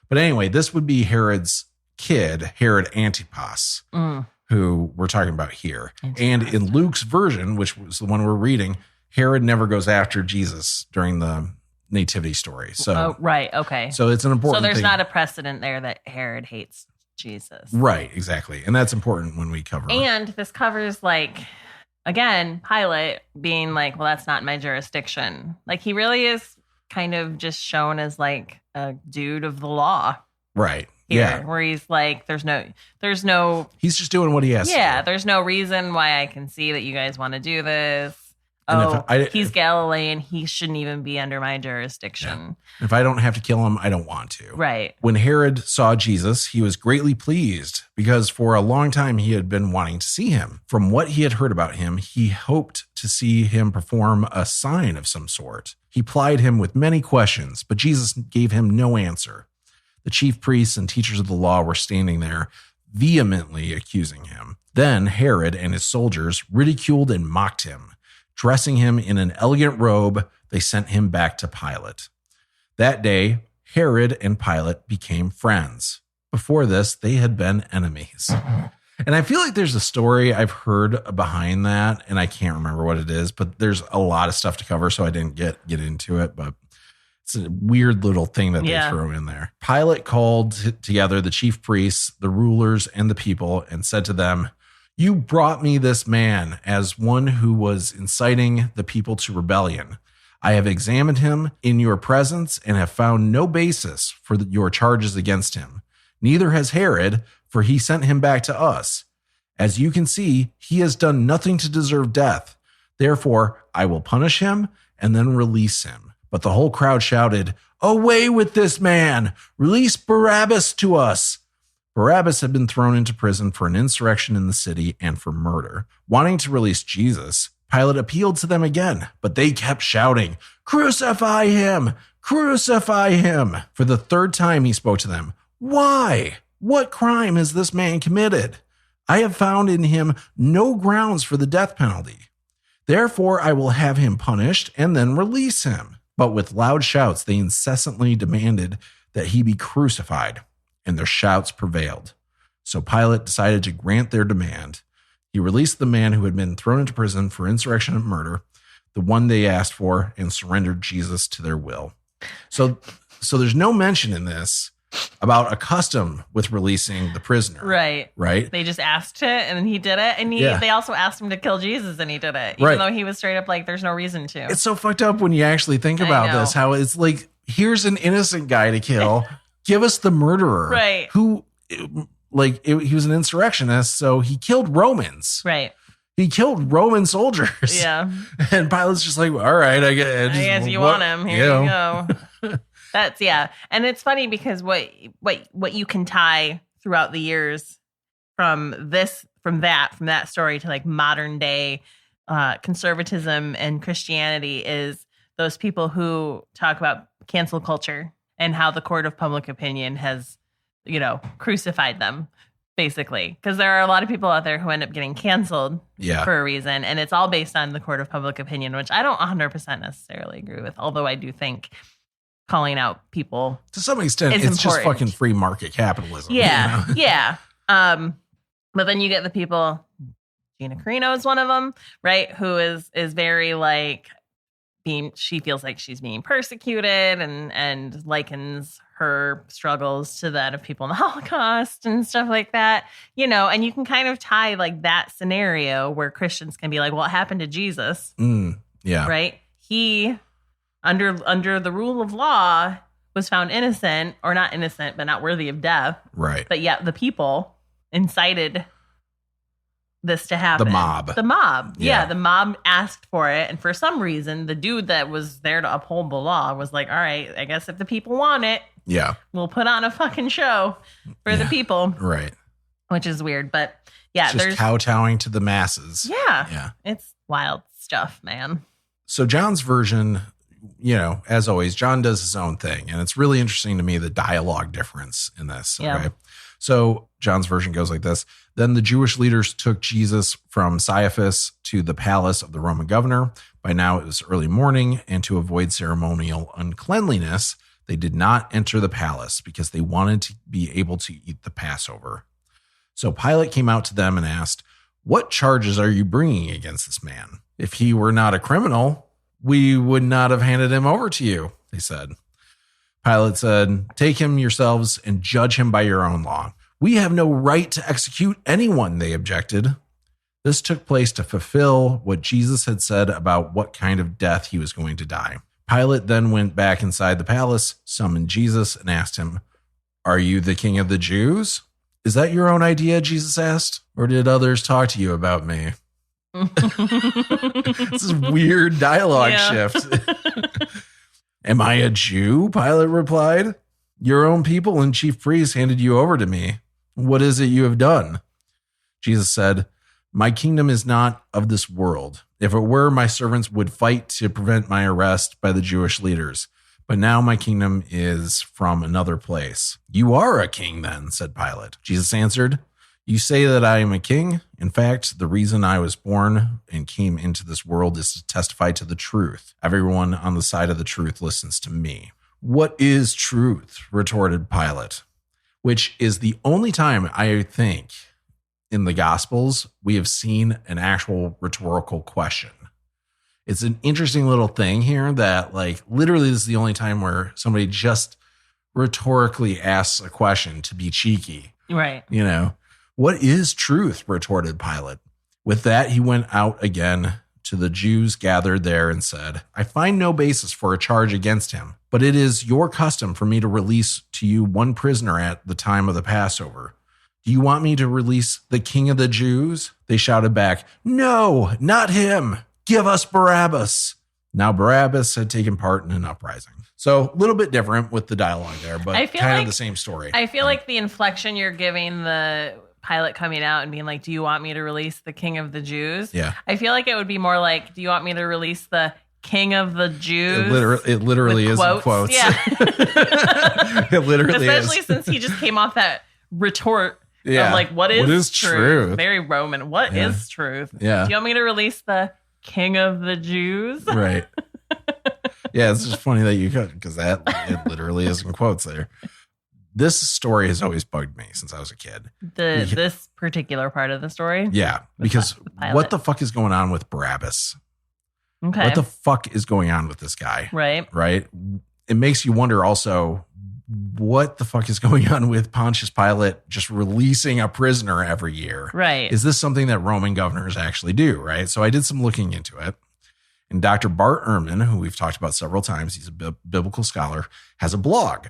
But anyway, this would be Herod's kid, Herod Antipas, who we're talking about here. And in Luke's version, which was the one we're reading, Herod never goes after Jesus during the nativity story. So, right. Okay. So it's an important So there's thing. not a precedent there that Herod hates Jesus. Right. Exactly. And that's important when we cover. And this covers again, Pilate being like, well, that's not my jurisdiction. Like he really is kind of just shown as like a dude of the law. Right. Here, Yeah. where he's like, there's no, He's just doing what he has to do. there's no reason why I can see that you guys want to do this. And He's Galilean. He shouldn't even be under my jurisdiction. If I don't have to kill him, I don't want to. Right. When Herod saw Jesus, he was greatly pleased because for a long time he had been wanting to see him. From what he had heard about him, he hoped to see him perform a sign of some sort. He plied him with many questions, but Jesus gave him no answer. The chief priests and teachers of the law were standing there, vehemently accusing him. Then Herod and his soldiers ridiculed and mocked him. Dressing him in an elegant robe, they sent him back to Pilate. That day, Herod and Pilate became friends. Before this, they had been enemies. And I feel like there's a story I've heard behind that, and I can't remember what it is, but there's a lot of stuff to cover, so I didn't get into it, but it's a weird little thing that they throw in there. Pilate called together the chief priests, the rulers, and the people and said to them, "You brought me this man as one who was inciting the people to rebellion. I have examined him in your presence and have found no basis for your charges against him. Neither has Herod, for he sent him back to us. As you can see, he has done nothing to deserve death. Therefore, I will punish him and then release him." But the whole crowd shouted, "Away with this man! Release Barabbas to us!" Barabbas had been thrown into prison for an insurrection in the city and for murder. Wanting to release Jesus, Pilate appealed to them again, but they kept shouting, "Crucify him! Crucify him!" For the third time he spoke to them. "Why? What crime has this man committed? I have found in him no grounds for the death penalty. Therefore, I will have him punished and then release him." But with loud shouts, they incessantly demanded that he be crucified, and their shouts prevailed. So Pilate decided to grant their demand. He released the man who had been thrown into prison for insurrection and murder, the one they asked for, and surrendered Jesus to their will. So there's no mention in this about a custom with releasing the prisoner. Right. They just asked it and then he did it. And they also asked him to kill Jesus and he did it. Even though he was straight up like, there's no reason to. It's so fucked up when you actually think about this, how it's like, here's an innocent guy to kill. Give us the murderer. Right. Who, he was an insurrectionist, so he killed Romans. Right. He killed Roman soldiers. Yeah. And Pilate's just like, all right, I guess you want him. Here you go. That's and it's funny because what you can tie throughout the years from that story to like modern day conservatism and Christianity is those people who talk about cancel culture and how the court of public opinion has, crucified them, basically. Because there are a lot of people out there who end up getting canceled for a reason, and it's all based on the court of public opinion, which I don't 100% necessarily agree with, although I do think calling out people to some extent it's important. Just fucking free market capitalism. Yeah. But then you get the people, Gina Carino is one of them, right? Who is very like she feels like she's being persecuted and likens her struggles to that of people in the Holocaust and stuff like that, and you can kind of tie like that scenario where Christians can be like, well, what happened to Jesus? Right. He, under the rule of law, was found innocent, or not innocent, but not worthy of death. Right. But yet the people incited this to happen. The mob. Yeah. The mob asked for it. And for some reason, the dude that was there to uphold the law was like, all right, I guess if the people want it, we'll put on a fucking show for the people. Right. Which is weird. But it's just kowtowing to the masses. Yeah. It's wild stuff, man. So John's version, as always, John does his own thing. And it's really interesting to me, the dialogue difference in this. Okay. Yeah. So John's version goes like this. Then the Jewish leaders took Jesus from Caiaphas to the palace of the Roman governor. By now it was early morning, and to avoid ceremonial uncleanliness, they did not enter the palace because they wanted to be able to eat the Passover. So Pilate came out to them and asked, "What charges are you bringing against this man? If he were not a criminal, we would not have handed him over to you," they said. Pilate said, "Take him yourselves and judge him by your own law." "We have no right to execute anyone," they objected. This took place to fulfill what Jesus had said about what kind of death he was going to die. Pilate then went back inside the palace, summoned Jesus, and asked him, "Are you the king of the Jews?" "Is that your own idea?" Jesus asked. "Or did others talk to you about me?" This is weird dialogue shift. "Am I a Jew?" Pilate replied. "Your own people and chief priests handed you over to me. What is it you have done?" Jesus said, "My kingdom is not of this world. If it were, my servants would fight to prevent my arrest by the Jewish leaders. But now my kingdom is from another place." "You are a king then," said Pilate. Jesus answered, "You say that I am a king. In fact, the reason I was born and came into this world is to testify to the truth. Everyone on the side of the truth listens to me." "What is truth?" retorted Pilate, which is the only time I think in the Gospels, we have seen an actual rhetorical question. It's an interesting little thing here that, like, literally this is the only time where somebody just rhetorically asks a question to be cheeky. Right. You know, what is truth? Retorted Pilate. With that, he went out again to the Jews gathered there and said, I find no basis for a charge against him, but it is your custom for me to release to you one prisoner at the time of the Passover. Do you want me to release the king of the Jews? They shouted back, no, not him. Give us Barabbas. Now Barabbas had taken part in an uprising. So a little bit different with the dialogue there, but kind of the same story. I feel like the inflection you're giving the Pilate coming out and being like, do you want me to release the king of the Jews? Yeah. I feel like it would be more like, do you want me to release the king of the Jews? It literally is in quotes. Yeah. It literally Especially since he just came off that retort of like, what is truth? Very Roman. What is truth? Yeah. Do you want me to release the king of the Jews? Right. Yeah, it's just funny that you could, because it literally is in quotes there. This story has always bugged me since I was a kid. This particular part of the story? Yeah, because what the fuck is going on with Barabbas? Okay. What the fuck is going on with this guy? Right. Right? It makes you wonder also, what the fuck is going on with Pontius Pilate just releasing a prisoner every year? Right. Is this something that Roman governors actually do? Right. So I did some looking into it. And Dr. Bart Ehrman, who we've talked about several times, he's a biblical scholar, has a blog.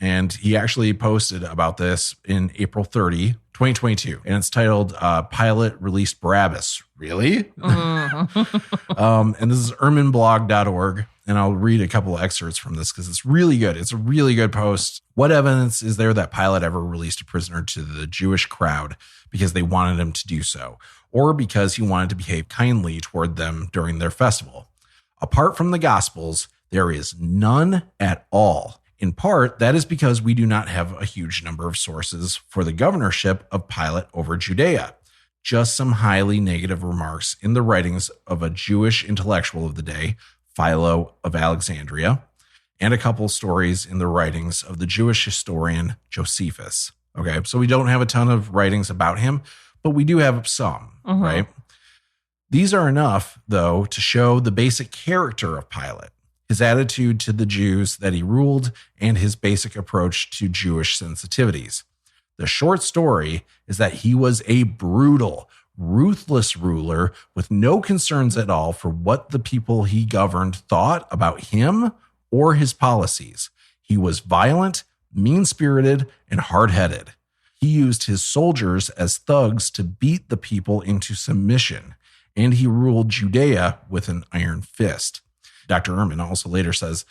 And he actually posted about this in April 30, 2022. And it's titled, Pilate Released Barabbas. Really? Mm. And this is ermanblog.org. And I'll read a couple of excerpts from this because it's really good. It's a really good post. What evidence is there that Pilate ever released a prisoner to the Jewish crowd because they wanted him to do so, or because he wanted to behave kindly toward them during their festival? Apart from the Gospels, there is none at all. In part, that is because we do not have a huge number of sources for the governorship of Pilate over Judea. Just some highly negative remarks in the writings of a Jewish intellectual of the day, Philo of Alexandria, and a couple stories in the writings of the Jewish historian Josephus. Okay, so we don't have a ton of writings about him, but we do have some, right? These are enough, though, to show the basic character of Pilate, his attitude to the Jews that he ruled, and his basic approach to Jewish sensitivities. The short story is that he was a brutal, ruthless ruler with no concerns at all for what the people he governed thought about him or his policies. He was violent, mean-spirited, and hard-headed. He used his soldiers as thugs to beat the people into submission, and he ruled Judea with an iron fist. Dr. Ehrman also later says,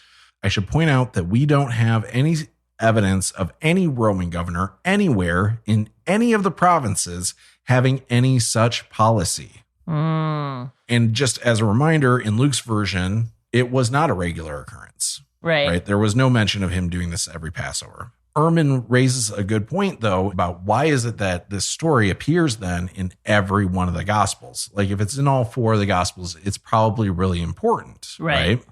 I should point out that we don't have any evidence of any Roman governor anywhere in any of the provinces having any such policy. And just as a reminder, in Luke's version, it was not a regular occurrence. Right. There was no mention of him doing this every Passover. Ehrman raises a good point, though, about why is it that this story appears then in every one of the Gospels? Like, if it's in all four of the Gospels, it's probably really important, right?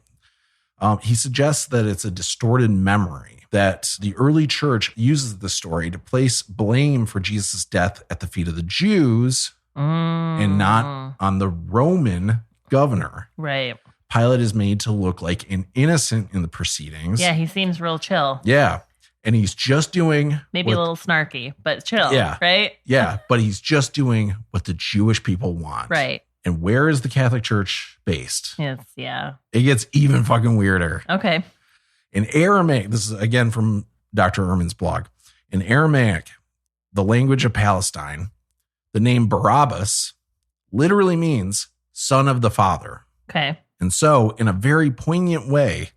He suggests that it's a distorted memory, that the early church uses the story to place blame for Jesus' death at the feet of the Jews and not on the Roman governor. Right. Pilate is made to look like an innocent in the proceedings. Yeah, he seems real chill. Yeah. And he's just doing... Maybe a little snarky, but chill. Yeah. Right? Yeah. But he's just doing what the Jewish people want. Right. And where is the Catholic Church based? Yeah. It gets even fucking weirder. Okay. In Aramaic, this is again from Dr. Ehrman's blog. In Aramaic, the language of Palestine, the name Barabbas literally means son of the father. Okay. And so, in a very poignant way,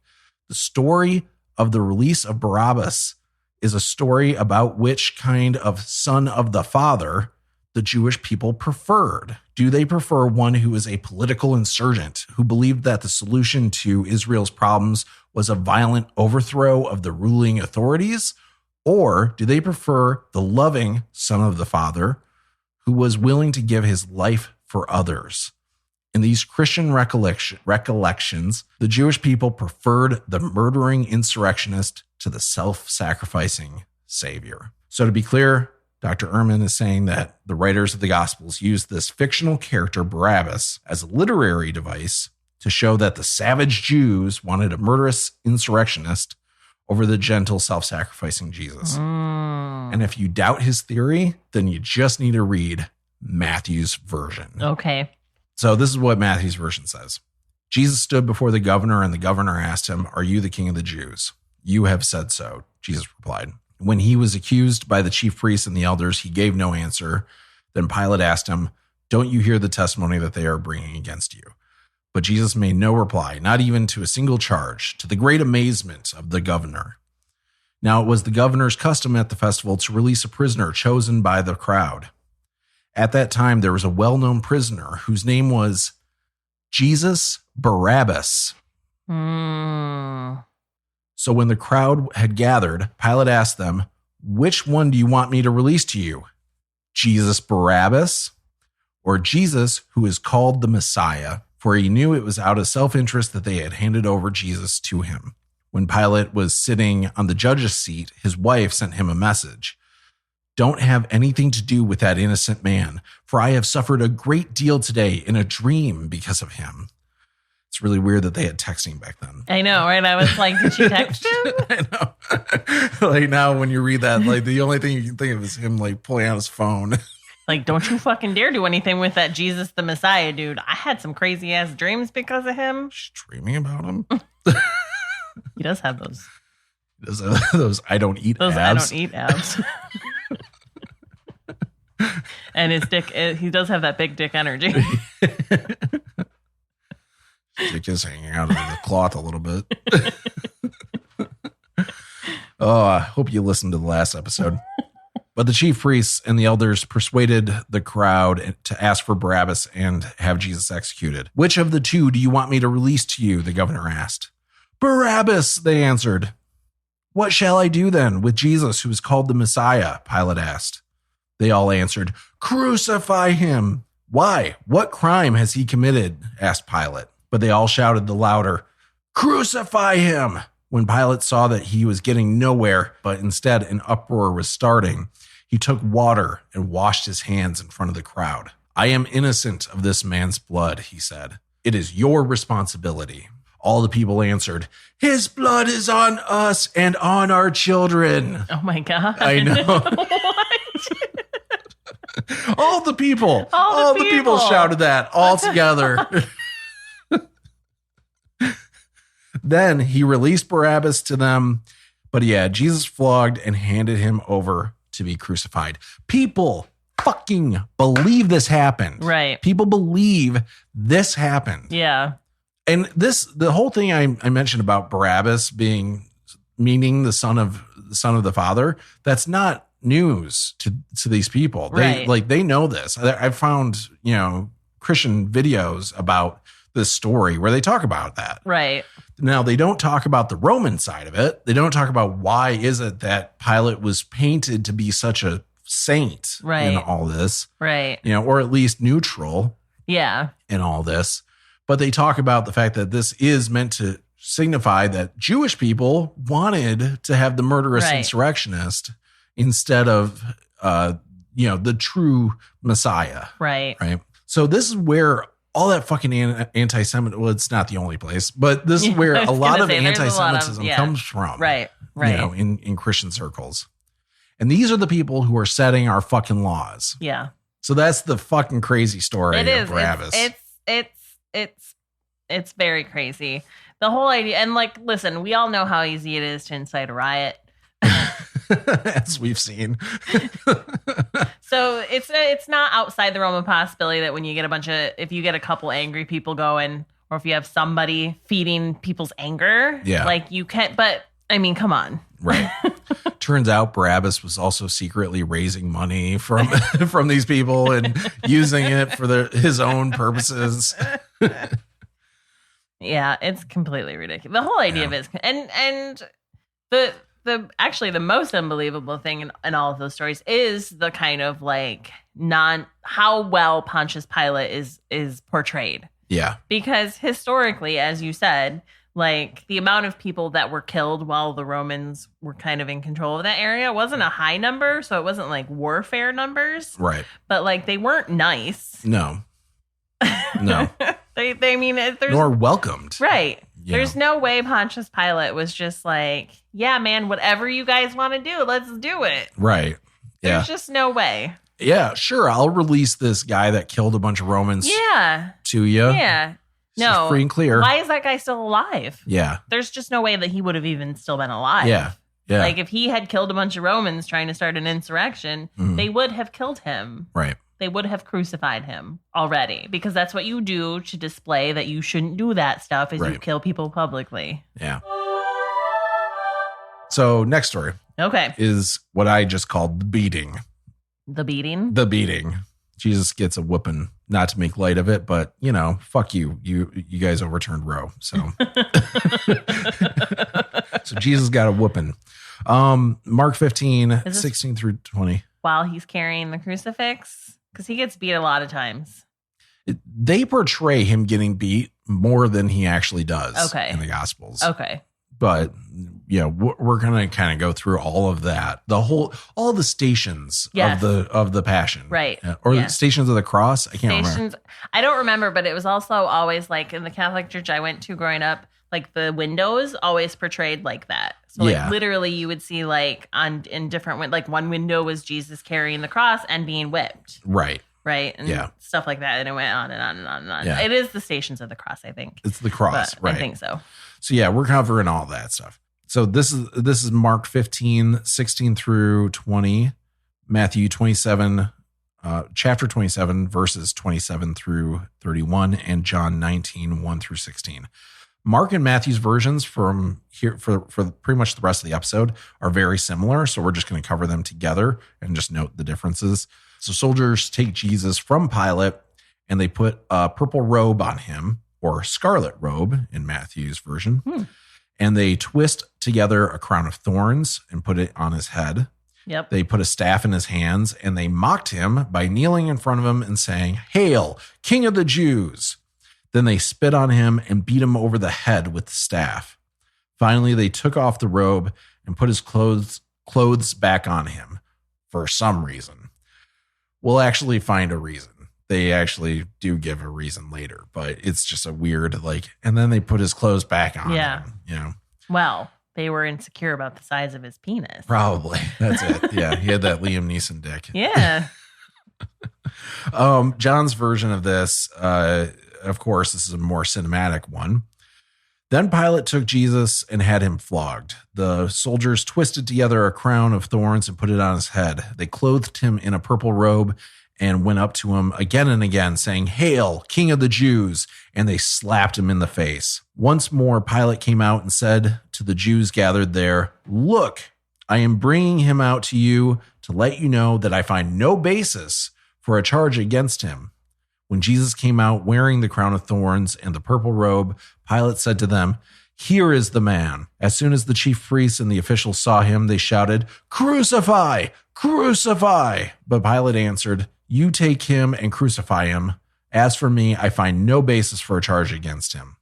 the story of the release of Barabbas is a story about which kind of son of the father the Jewish people preferred. Do they prefer one who is a political insurgent who believed that the solution to Israel's problems was a violent overthrow of the ruling authorities? Or do they prefer the loving son of the father who was willing to give his life for others? In these Christian recollections, the Jewish people preferred the murdering insurrectionist to the self-sacrificing savior. So to be clear, Dr. Ehrman is saying that the writers of the Gospels used this fictional character, Barabbas, as a literary device to show that the savage Jews wanted a murderous insurrectionist over the gentle, self-sacrificing Jesus. And if you doubt his theory, then you just need to read Matthew's version. Okay. So this is what Matthew's version says. Jesus stood before the governor, and the governor asked him, "Are you the king of the Jews?" "You have said so," Jesus replied. When he was accused by the chief priests and the elders, he gave no answer. Then Pilate asked him, "Don't you hear the testimony that they are bringing against you?" But Jesus made no reply, not even to a single charge, to the great amazement of the governor. Now it was the governor's custom at the festival to release a prisoner chosen by the crowd. At that time, there was a well-known prisoner whose name was Jesus Barabbas. So when the crowd had gathered, Pilate asked them, "Which one do you want me to release to you? Jesus Barabbas or Jesus who is called the Messiah?" For he knew it was out of self-interest that they had handed over Jesus to him. When Pilate was sitting on the judge's seat, his wife sent him a message. "Don't have anything to do with that innocent man, for I have suffered a great deal today in a dream because of him." It's really weird that they had texting back then. I know, right? I was like, did she text him? I know. Like now when you read that, like the only thing you can think of is him like pulling out his phone. Like, don't you fucking dare do anything with that Jesus the Messiah, dude. I had some crazy ass dreams because of him. She's dreaming about him. He does have those. Those I don't eat Those abs. I don't eat abs. And his dick, he does have that big dick energy. Dick is hanging out of the cloth a little bit. Oh, I hope you listened to the last episode. But the chief priests and the elders persuaded the crowd to ask for Barabbas and have Jesus executed. "Which of the two do you want me to release to you?" the governor asked. "Barabbas," they answered. "What shall I do then with Jesus, who is called the Messiah?" Pilate asked. They all answered, "Crucify him." "Why? What crime has he committed?" asked Pilate. But they all shouted the louder, "Crucify him!" When Pilate saw that he was getting nowhere, but instead an uproar was starting, he took water and washed his hands in front of the crowd. "I am innocent of this man's blood," he said. "It is your responsibility." All the people answered, "His blood is on us and on our children." Oh my God. I know. What? All the people. All the people people shouted that all together. Then he released Barabbas to them, but he had Jesus flogged and handed him over to be crucified. People fucking believe this happened. Right. People believe this happened. Yeah. And the whole thing I mentioned about Barabbas meaning the son of the Father, that's not news to these people. They know this. I found, Christian videos about this story where they talk about that. Right. Now, they don't talk about the Roman side of it. They don't talk about why is it that Pilate was painted to be such a saint in all this. Right. Or at least neutral. Yeah. In all this. But they talk about the fact that this is meant to signify that Jewish people wanted to have the murderous insurrectionist instead of, the true Messiah. Right. Right. So this is where all that fucking anti-Semitism, well, it's not the only place, but this is where a lot of anti-Semitism comes from. Right. In Christian circles. And these are the people who are setting our fucking laws. Yeah. So that's the fucking crazy story of Barabbas. It's very crazy. The whole idea, and listen, we all know how easy it is to incite a riot. As we've seen. So it's not outside the realm of possibility that when you get if you get a couple angry people going, or if you have somebody feeding people's anger, you can't, but I mean, come on. Right. Turns out Barabbas was also secretly raising money from these people and using it for his own purposes. Yeah, it's completely ridiculous. The whole idea of it is, and the most unbelievable thing in all of those stories is the kind of how well Pontius Pilate is portrayed. Yeah. Because historically, as you said, like the amount of people that were killed while the Romans were kind of in control of that area wasn't a high number. So it wasn't like warfare numbers. Right. But like they weren't nice. No. No. they mean, there's nor welcomed. Right. Yeah. There's no way Pontius Pilate was just like, yeah, man, whatever you guys want to do, let's do it. Right. Yeah. There's just no way. Yeah, sure. I'll release this guy that killed a bunch of Romans to you. Yeah. No. Free and clear. Why is that guy still alive? Yeah. There's just no way that he would have even still been alive. Yeah. Yeah. Like if he had killed a bunch of Romans trying to start an insurrection, they would have killed him. Right. They would have crucified him already because that's what you do to display that you shouldn't do that stuff is you kill people publicly. Yeah. So next story. Okay. Is what I just called the beating. The beating? The beating. Jesus gets a whooping, not to make light of it, but you know, fuck you. You guys overturned Roe. So so Jesus got a whooping. Mark 15, 16 through 20. While he's carrying the crucifix? Because he gets beat a lot of times. They portray him getting beat more than he actually does in the Gospels. Okay. But yeah, we're going to kind of go through all of that. All the stations of the Passion. Right. Or the stations of the cross. I can't remember. I don't remember, but it was also always like in the Catholic church I went to growing up, like the windows always portrayed like that. So like literally you would see like in different, like one window was Jesus carrying the cross and being whipped. Right. Right. And stuff like that. And it went on and on and on and on. Yeah. It is the stations of the cross, I think. It's the cross. But right. I think so. So yeah, we're covering all that stuff. So this is Mark 15, 16 through 20, Matthew 27, chapter 27, verses 27 through 31, and John 19, 1 through 16. Mark and Matthew's versions from here for pretty much the rest of the episode are very similar. So we're just going to cover them together and just note the differences. So soldiers take Jesus from Pilate and they put a purple robe on him, or scarlet robe in Matthew's version. And they twist together a crown of thorns and put it on his head. Yep. They put a staff in his hands and they mocked him by kneeling in front of him and saying, "Hail, King of the Jews." Then they spit on him and beat him over the head with the staff. Finally, they took off the robe and put his clothes back on him for some reason. We'll actually find a reason. They actually do give a reason later, but it's just a weird, and then they put his clothes back on him, you know. Well, they were insecure about the size of his penis. Probably. That's it. Yeah. He had that Liam Neeson dick. Yeah. John's version of this, of course, this is a more cinematic one. Then Pilate took Jesus and had him flogged. The soldiers twisted together a crown of thorns and put it on his head. They clothed him in a purple robe and went up to him again and again, saying, "Hail, King of the Jews!" And they slapped him in the face. Once more, Pilate came out and said to the Jews gathered there, "Look, I am bringing him out to you to let you know that I find no basis for a charge against him." When Jesus came out wearing the crown of thorns and the purple robe, Pilate said to them, "Here is the man." As soon as the chief priests and the officials saw him, they shouted, "Crucify! Crucify!" But Pilate answered, "You take him and crucify him. As for me, I find no basis for a charge against him."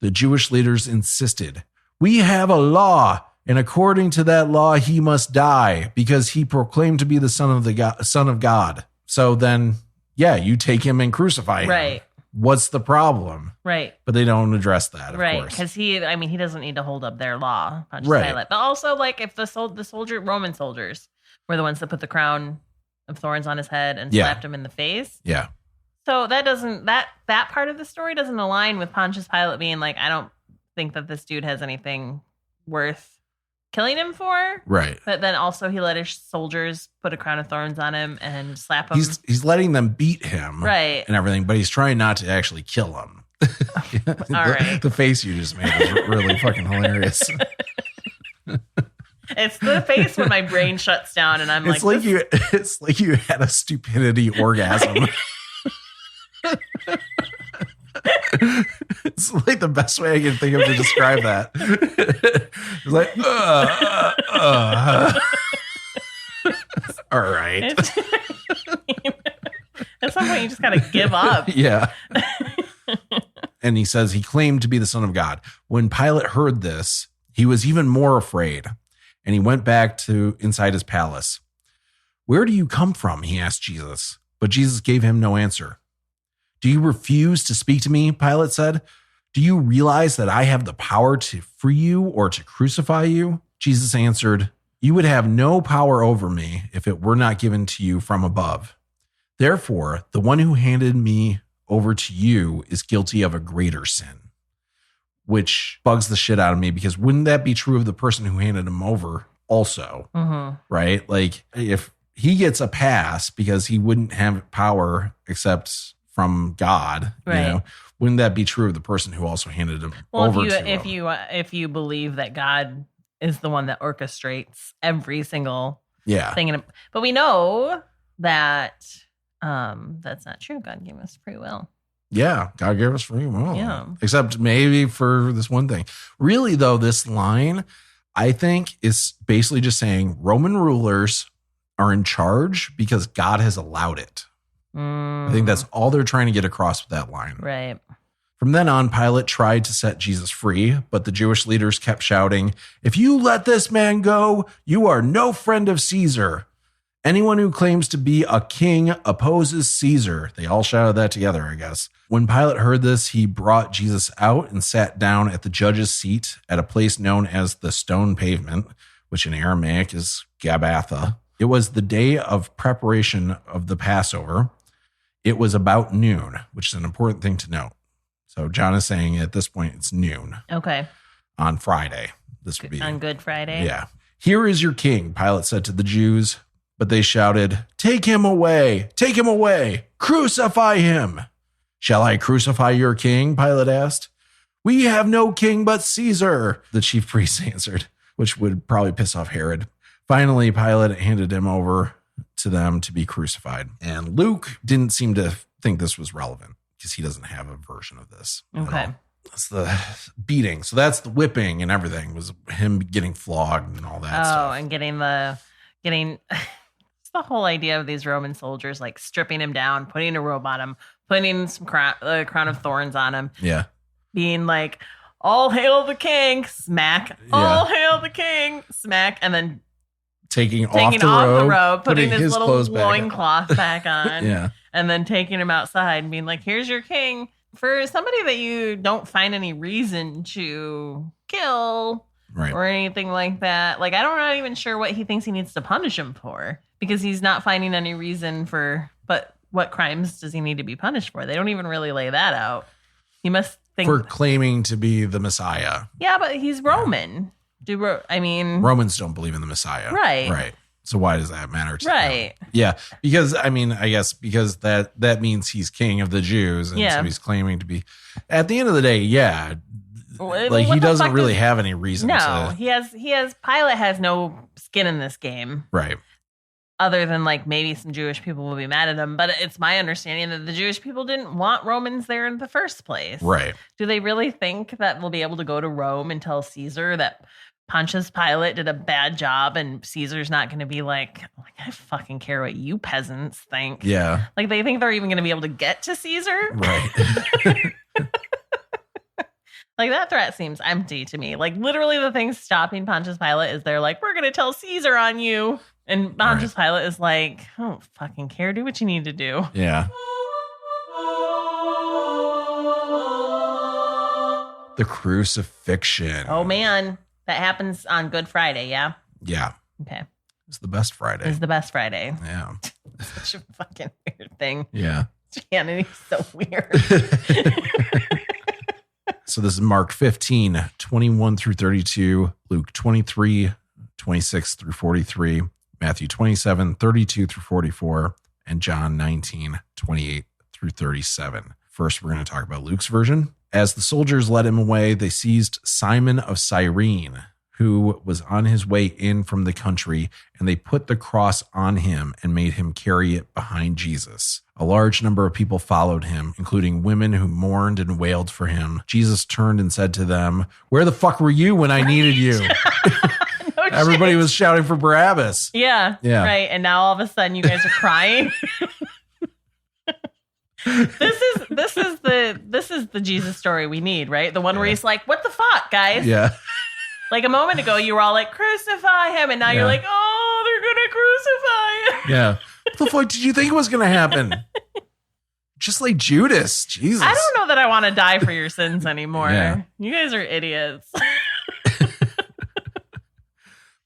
The Jewish leaders insisted, "We have a law, and according to that law, he must die because he proclaimed to be the Son of God. So then, yeah, you take him and crucify him. Right. What's the problem?" Right. But they don't address that, of right. course. Because he doesn't need to hold up their law, Pontius Right. Pilate. But also, if the Roman soldiers were the ones that put the crown of thorns on his head and slapped him in the face. Yeah. So that part of the story doesn't align with Pontius Pilate being like, I don't think that this dude has anything worth killing him for. Right. But then also he let his soldiers put a crown of thorns on him and slap him. He's letting them beat him. Right. And everything, but he's trying not to actually kill him. All right. The face you just made is really fucking hilarious. It's the face when my brain shuts down and I'm It's like you had a stupidity orgasm. It's like the best way I can think of to describe that. It's like, all right. At some point, you just gotta give up. Yeah. And he says he claimed to be the Son of God. When Pilate heard this, he was even more afraid, and he went back to inside his palace. "Where do you come from?" he asked Jesus. But Jesus gave him no answer. "Do you refuse to speak to me?" Pilate said. "Do you realize that I have the power to free you or to crucify you?" Jesus answered, "You would have no power over me if it were not given to you from above. Therefore, the one who handed me over to you is guilty of a greater sin," which bugs the shit out of me, because wouldn't that be true of the person who handed him over also? Mm-hmm. Right? Like, if he gets a pass because he wouldn't have power except from God, Right. you know, wouldn't that be true of the person who also handed him over to him? If you believe that God is the one that orchestrates every single Yeah. thing, but we know that that's not true. God gave us free will. Yeah, God gave us free will. Yeah. Except maybe for this one thing. Really, though, this line, I think, is basically just saying Roman rulers are in charge because God has allowed it. I think that's all they're trying to get across with that line. Right. From then on, Pilate tried to set Jesus free, but the Jewish leaders kept shouting, "If you let this man go, you are no friend of Caesar. Anyone who claims to be a king opposes Caesar." They all shouted that together, I guess. When Pilate heard this, he brought Jesus out and sat down at the judge's seat at a place known as the Stone Pavement, which in Aramaic is Gabbatha. It was the day of preparation of the Passover. It was about noon, which is an important thing to note. So John is saying at this point it's noon Okay. on Friday. This would be On Good Friday. Yeah. "Here is your king," Pilate said to the Jews. But they shouted, "Take him away! Take him away! Crucify him!" "Shall I crucify your king?" Pilate asked. "We have no king but Caesar," the chief priests answered, which would probably piss off Herod. Finally, Pilate handed him over to them to be crucified. And Luke didn't seem to think this was relevant because he doesn't have a version of this. at Okay. all. That's the beating. So that's the whipping and everything, was him getting flogged and all that stuff. And getting it's the whole idea of these Roman soldiers like stripping him down, putting a robe on him, putting some crown of thorns on him, Yeah. being like, "All hail the king," smack. "All hail the king," smack, and then Taking taking off the robe, putting his little clothes back on. loincloth back on, Yeah. and then taking him outside and being like, "Here's your king." For somebody that you don't find any reason to kill Right. or anything like that, like, I'm not even sure what he thinks he needs to punish him for, because he's not finding any reason for, but what crimes does he need to be punished for? They don't even really lay that out. He must think, For claiming to be the Messiah. yeah, but he's Roman. Romans don't believe in the Messiah. Right. Right. So why does that matter to them? Right. Yeah. Because, I guess because that means he's king of the Jews. And Yeah. so he's claiming to be, at the end of the day, yeah. Well, Like, what he the doesn't fuck really does- have any reason No, to. Pilate has no skin in this game. Right. Other than like maybe some Jewish people will be mad at him, but it's my understanding that the Jewish people didn't want Romans there in the first place. Right. Do they really think that we'll be able to go to Rome and tell Caesar that Pontius Pilate did a bad job and Caesar's not going to be like, "I fucking care what you peasants think"? Yeah. Like, they think they're even going to be able to get to Caesar? Right. Like, that threat seems empty to me. Like, literally the thing stopping Pontius Pilate is they're like, "We're going to tell Caesar on you." And Pontius Pilate is like, "I don't fucking care. Do what you need to do." Yeah. The crucifixion. Oh, man. That happens on Good Friday, yeah? Yeah. Okay. It's the best Friday. It's the best Friday. Yeah. Such a fucking weird thing. Yeah. Christianity's so weird. So this is Mark 15, 21 through 32, Luke 23, 26 through 43, Matthew 27, 32 through 44, and John 19, 28 through 37. First, we're going to talk about Luke's version. As the soldiers led him away, they seized Simon of Cyrene, who was on his way in from the country, and they put the cross on him and made him carry it behind Jesus. A large number of people followed him, including women who mourned and wailed for him. Jesus turned and said to them, "Where the fuck were you when I needed you?" No Everybody shit. was shouting for Barabbas. Yeah. Yeah. Right. And now all of a sudden you guys are crying. This is this is the Jesus story we need, right? The one where he's like, what the fuck, guys? Yeah. Like a moment ago, you were all like, crucify him. And now you're like, oh, they're going to crucify him. Yeah. What the fuck did you think was going to happen? Just like Judas. Jesus. I don't know that I want to die for your sins anymore. Yeah. You guys are idiots.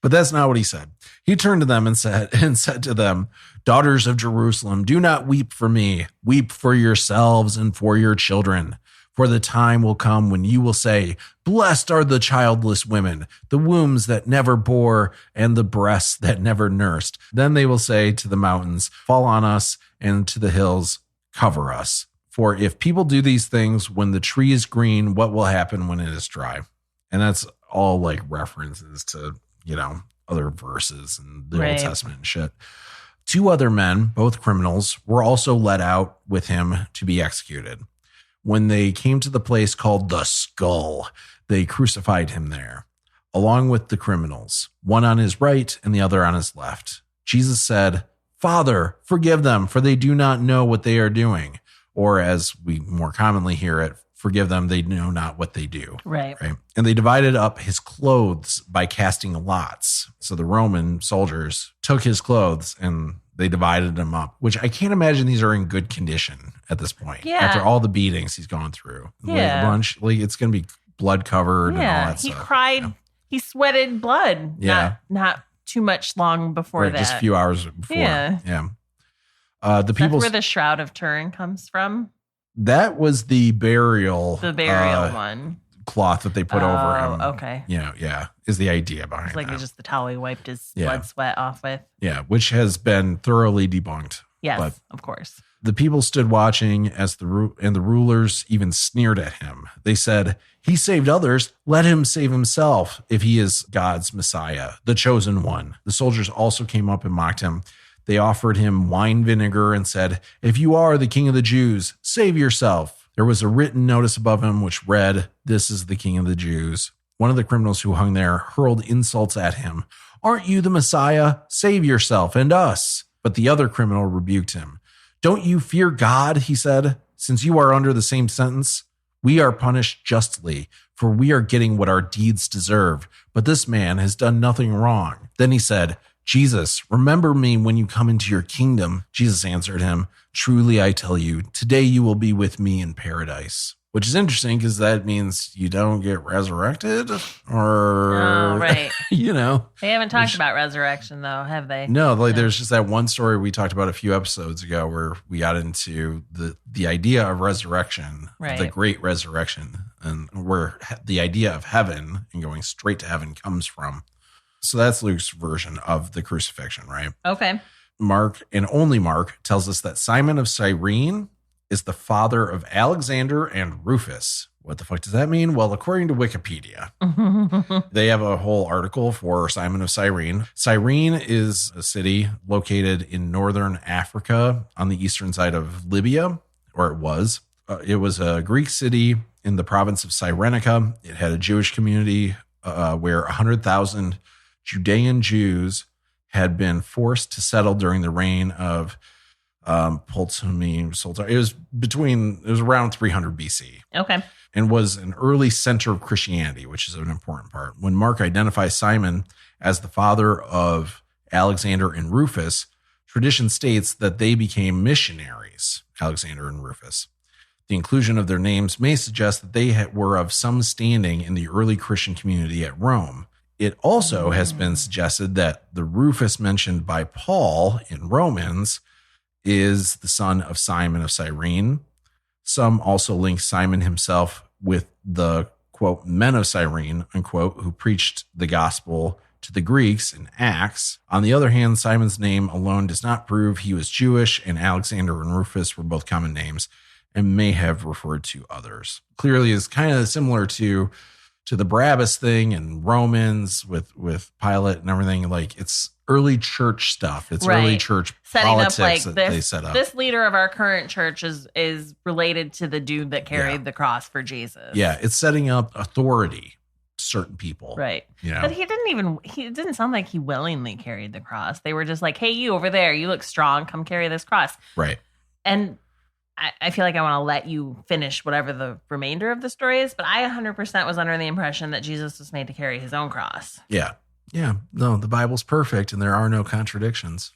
But that's not what he said. He turned to them and said to them, daughters of Jerusalem, do not weep for me. Weep for yourselves and for your children. For the time will come when you will say, blessed are the childless women, the wombs that never bore, and the breasts that never nursed. Then they will say to the mountains, fall on us, and to the hills, cover us. For if people do these things when the tree is green, what will happen when it is dry? And that's all like references to, other verses in the Old Testament and shit. 2 other men, both criminals, were also led out with him to be executed. When they came to the place called the Skull, they crucified him there, along with the criminals, one on his right and the other on his left. Jesus said, Father, forgive them, for they do not know what they are doing. Or as we more commonly hear it, forgive them, they know not what they do. Right. And they divided up his clothes by casting lots. So the Roman soldiers took his clothes and they divided them up, which I can't imagine these are in good condition at this point. Yeah. After all the beatings he's gone through. Yeah. It's going to be blood covered and all that He stuff. cried. He sweated blood. Yeah. Not too much long before that. Just a few hours before. Yeah. The people. That's where the Shroud of Turin comes from. That was the burial. The burial one. Cloth that they put over him. Okay. Is the idea behind It's like that. just the towel he wiped his blood sweat off with. Yeah, which has been thoroughly debunked. Yes, But of course. the people stood watching as the rulers even sneered at him. They said, he saved others. Let him save himself if he is God's Messiah, the chosen one. The soldiers also came up and mocked him. They offered him wine vinegar and said, if you are the king of the Jews, save yourself. There was a written notice above him which read, this is the king of the Jews. One of the criminals who hung there hurled insults at him. Aren't you the Messiah? Save yourself and us. But the other criminal rebuked him. Don't you fear God, he said, since you are under the same sentence? We are punished justly, for we are getting what our deeds deserve. But this man has done nothing wrong. Then he said, Jesus, remember me when you come into your kingdom. Jesus answered him, truly I tell you, today you will be with me in paradise. Which is interesting because that means you don't get resurrected or, right. They haven't talked about resurrection though, have they? No, there's just that one story we talked about a few episodes ago where we got into the idea of resurrection, the great resurrection, and where the idea of heaven and going straight to heaven comes from. So that's Luke's version of the crucifixion, right? Okay. Mark, and only Mark, tells us that Simon of Cyrene is the father of Alexander and Rufus. What the fuck does that mean? Well, according to Wikipedia, they have a whole article for Simon of Cyrene. Cyrene is a city located in northern Africa on the eastern side of Libya, or it was. It was a Greek city in the province of Cyrenaica. It had a Jewish community where 100,000 Judean Jews had been forced to settle during the reign of Ptolemy Sultan. It was around 300 BC. Okay. And was an early center of Christianity, which is an important part. When Mark identifies Simon as the father of Alexander and Rufus, tradition states that they became missionaries, Alexander and Rufus. The inclusion of their names may suggest that they were of some standing in the early Christian community at Rome. It also has been suggested that the Rufus mentioned by Paul in Romans is the son of Simon of Cyrene. Some also link Simon himself with the, quote, men of Cyrene, unquote, who preached the gospel to the Greeks in Acts. On the other hand, Simon's name alone does not prove he was Jewish, and Alexander and Rufus were both common names and may have referred to others. Clearly is kind of similar to the Barabbas thing and Romans with Pilate and everything. Like, it's early church stuff. It's early church setting politics up like that this, they set up. This leader of our current church is related to the dude that carried the cross for Jesus. Yeah, it's setting up authority to certain people. Right. Yeah. But he didn't sound like he willingly carried the cross. They were just like, hey, you over there, you look strong. Come carry this cross. Right. And I feel like I want to let you finish whatever the remainder of the story is, but I 100% was under the impression that Jesus was made to carry his own cross. Yeah. Yeah. No, the Bible's perfect and there are no contradictions.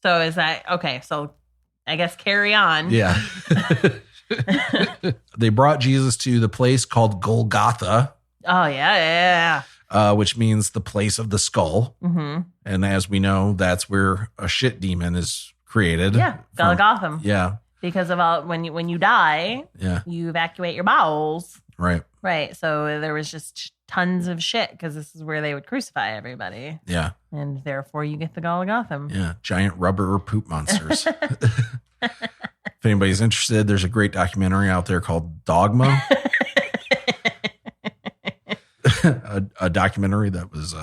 So is that okay? So I guess carry on. Yeah. They brought Jesus to the place called Golgotha. Oh, yeah. Which means the place of the skull. Mm-hmm. And as we know, that's where a shit demon is created. Yeah, Golgotha. Yeah. Because of all when you die, you evacuate your bowels. Right. Right. So there was just tons of shit because this is where they would crucify everybody. Yeah. And therefore you get the Golgotha. Yeah. Giant rubber poop monsters. If anybody's interested, there's a great documentary out there called Dogma. a documentary that was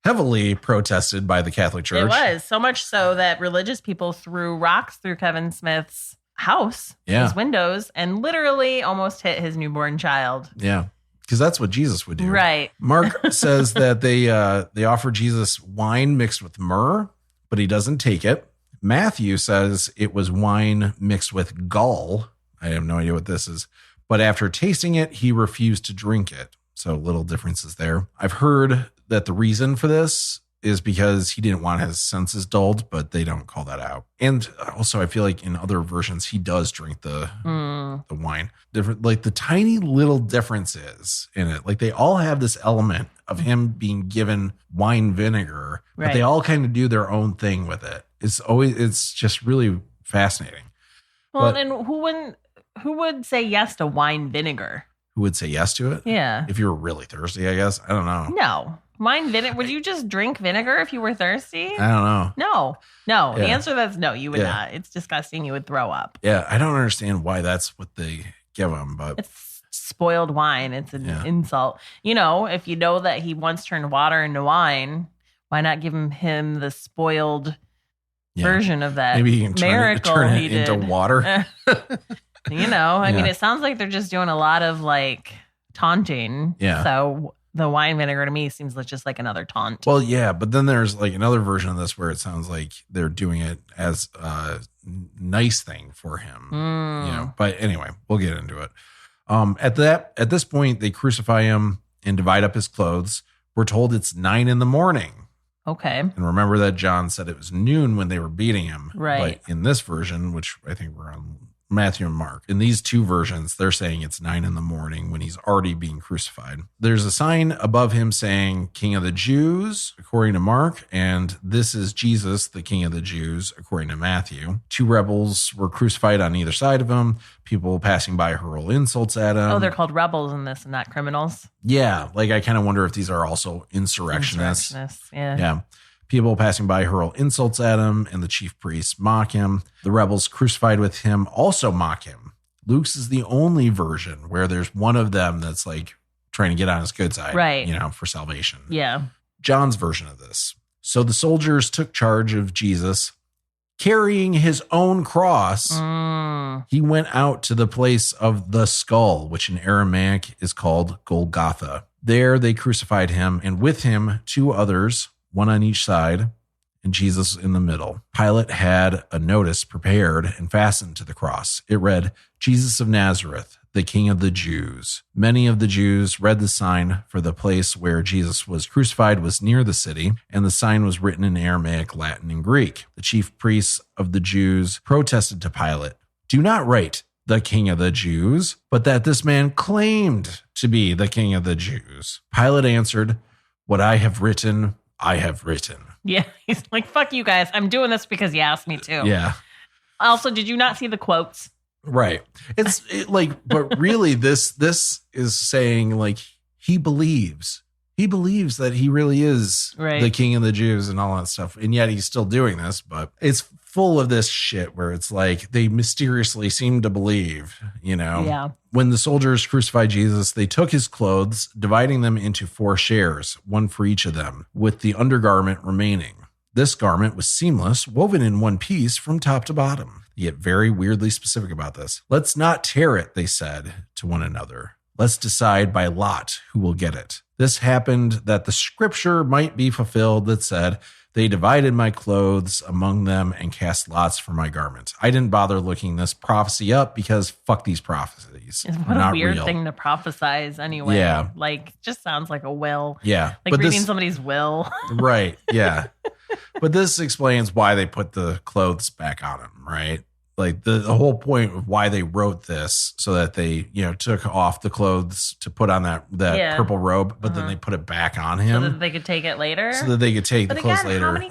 heavily protested by the Catholic Church. It was so much so that religious people threw rocks through Kevin Smith's house, his windows, and literally almost hit his newborn child. Yeah, because that's what Jesus would do. Right. Mark says that they offer Jesus wine mixed with myrrh, but he doesn't take it. Matthew says it was wine mixed with gall. I have no idea what this is. But after tasting it, he refused to drink it. So little differences there. I've heard that the reason for this is because he didn't want his senses dulled, but they don't call that out. And also I feel like in other versions, he does drink the wine. Different, like the tiny little differences in it. Like they all have this element of him being given wine vinegar, but they all kind of do their own thing with it. It's just really fascinating. Well, and who would say yes to wine vinegar? Who would say yes to it? Yeah. If you were really thirsty, I guess. I don't know. No. Wine vinegar. Would you just drink vinegar if you were thirsty? I don't know. No. Yeah. The answer to that is no, you would not. It's disgusting. You would throw up. Yeah. I don't understand why that's what they give him, but it's spoiled wine. It's an insult. You know, if you know that he once turned water into wine, why not give him the spoiled version of that? Maybe he can turn it into did. Water. You know, I mean, it sounds like they're just doing a lot of like taunting. Yeah. So the wine vinegar to me seems like just like another taunt. Well, yeah, but then there's like another version of this where it sounds like they're doing it as a nice thing for him. You know, but anyway, we'll get into it. At this point, they crucify him and divide up his clothes. We're told it's 9 a.m. Okay. And remember that John said it was noon when they were beating him. Right. But in this version, which I think we're on Matthew and Mark, in these two versions, they're saying it's 9 a.m. when he's already being crucified. There's a sign above him saying King of the Jews, according to Mark, and this is Jesus, the King of the Jews, according to Matthew. 2 rebels were crucified on either side of him. People passing by hurl insults at him. Oh, they're called rebels in this and not criminals. Yeah. Like I kind of wonder if these are also insurrectionists. Yeah. Yeah. People passing by hurl insults at him, and the chief priests mock him. The rebels crucified with him also mock him. Luke's is the only version where there's one of them that's like trying to get on his good side, right? You know, for salvation. Yeah. John's version of this. So the soldiers took charge of Jesus, carrying his own cross. He went out to the place of the skull, which in Aramaic is called Golgotha. There they crucified him, and with him 2 others, one on each side, and Jesus in the middle. Pilate had a notice prepared and fastened to the cross. It read, Jesus of Nazareth, the King of the Jews. Many of the Jews read the sign, for the place where Jesus was crucified was near the city, and the sign was written in Aramaic, Latin, and Greek. The chief priests of the Jews protested to Pilate, do not write the King of the Jews, but that this man claimed to be the King of the Jews. Pilate answered, what I have written, I have written. Yeah, he's like, fuck you guys. I'm doing this because you asked me to. Yeah. Also, did you not see the quotes? Right. But really this is saying like he believes that he really is the King of the Jews and all that stuff. And yet he's still doing this, but it's full of this shit where it's like they mysteriously seem to believe, you know? Yeah. When the soldiers crucified Jesus, they took his clothes, dividing them into 4 shares, one for each of them, with the undergarment remaining. This garment was seamless, woven in one piece from top to bottom. They get very weirdly specific about this. Let's not tear it, they said to one another. Let's decide by lot who will get it. This happened that the scripture might be fulfilled that said, they divided my clothes among them and cast lots for my garments. I didn't bother looking this prophecy up because fuck these prophecies. What Not a weird real. thing to prophesize anyway. Yeah. Like, just sounds like a will. Yeah. Like reading somebody's will. Right. Yeah. But this explains why they put the clothes back on him, right? Like the whole point of why they wrote this so that they, took off the clothes to put on that purple robe, but then they put it back on him. So that they could take it later? So that they could take the clothes later.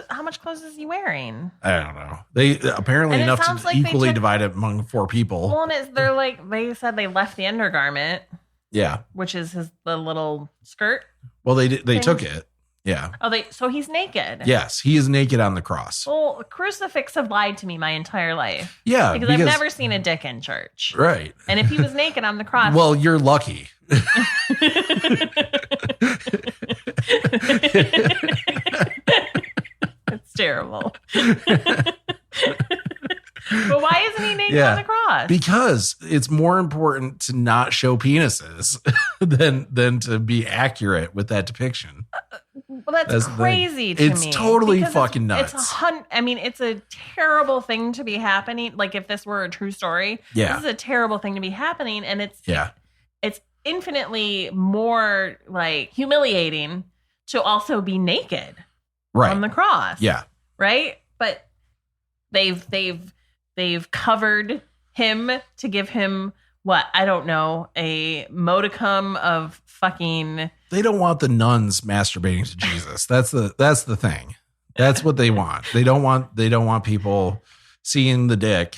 How much clothes is he wearing? I don't know. They apparently enough to like equally divide it among 4 people. Well, and they said they left the undergarment. Yeah. Which is the little skirt. Well, they took it. Yeah. Oh, so he's naked. Yes, he is naked on the cross. Well, crucifix have lied to me my entire life. Yeah. Because I've never seen a dick in church. Right. And if he was naked on the cross. Well, you're lucky. It's terrible. But why isn't he naked on the cross? Because it's more important to not show penises than to be accurate with that depiction. Well, that's crazy to me. It's totally fucking nuts. It's a terrible thing to be happening. Like if this were a true story, this is a terrible thing to be happening, and it's infinitely more like humiliating to also be naked on the cross. Yeah, right. But they've covered him to give him what, I don't know, a modicum of fucking. They don't want the nuns masturbating to Jesus. That's the thing. That's what they want. They don't want people seeing the dick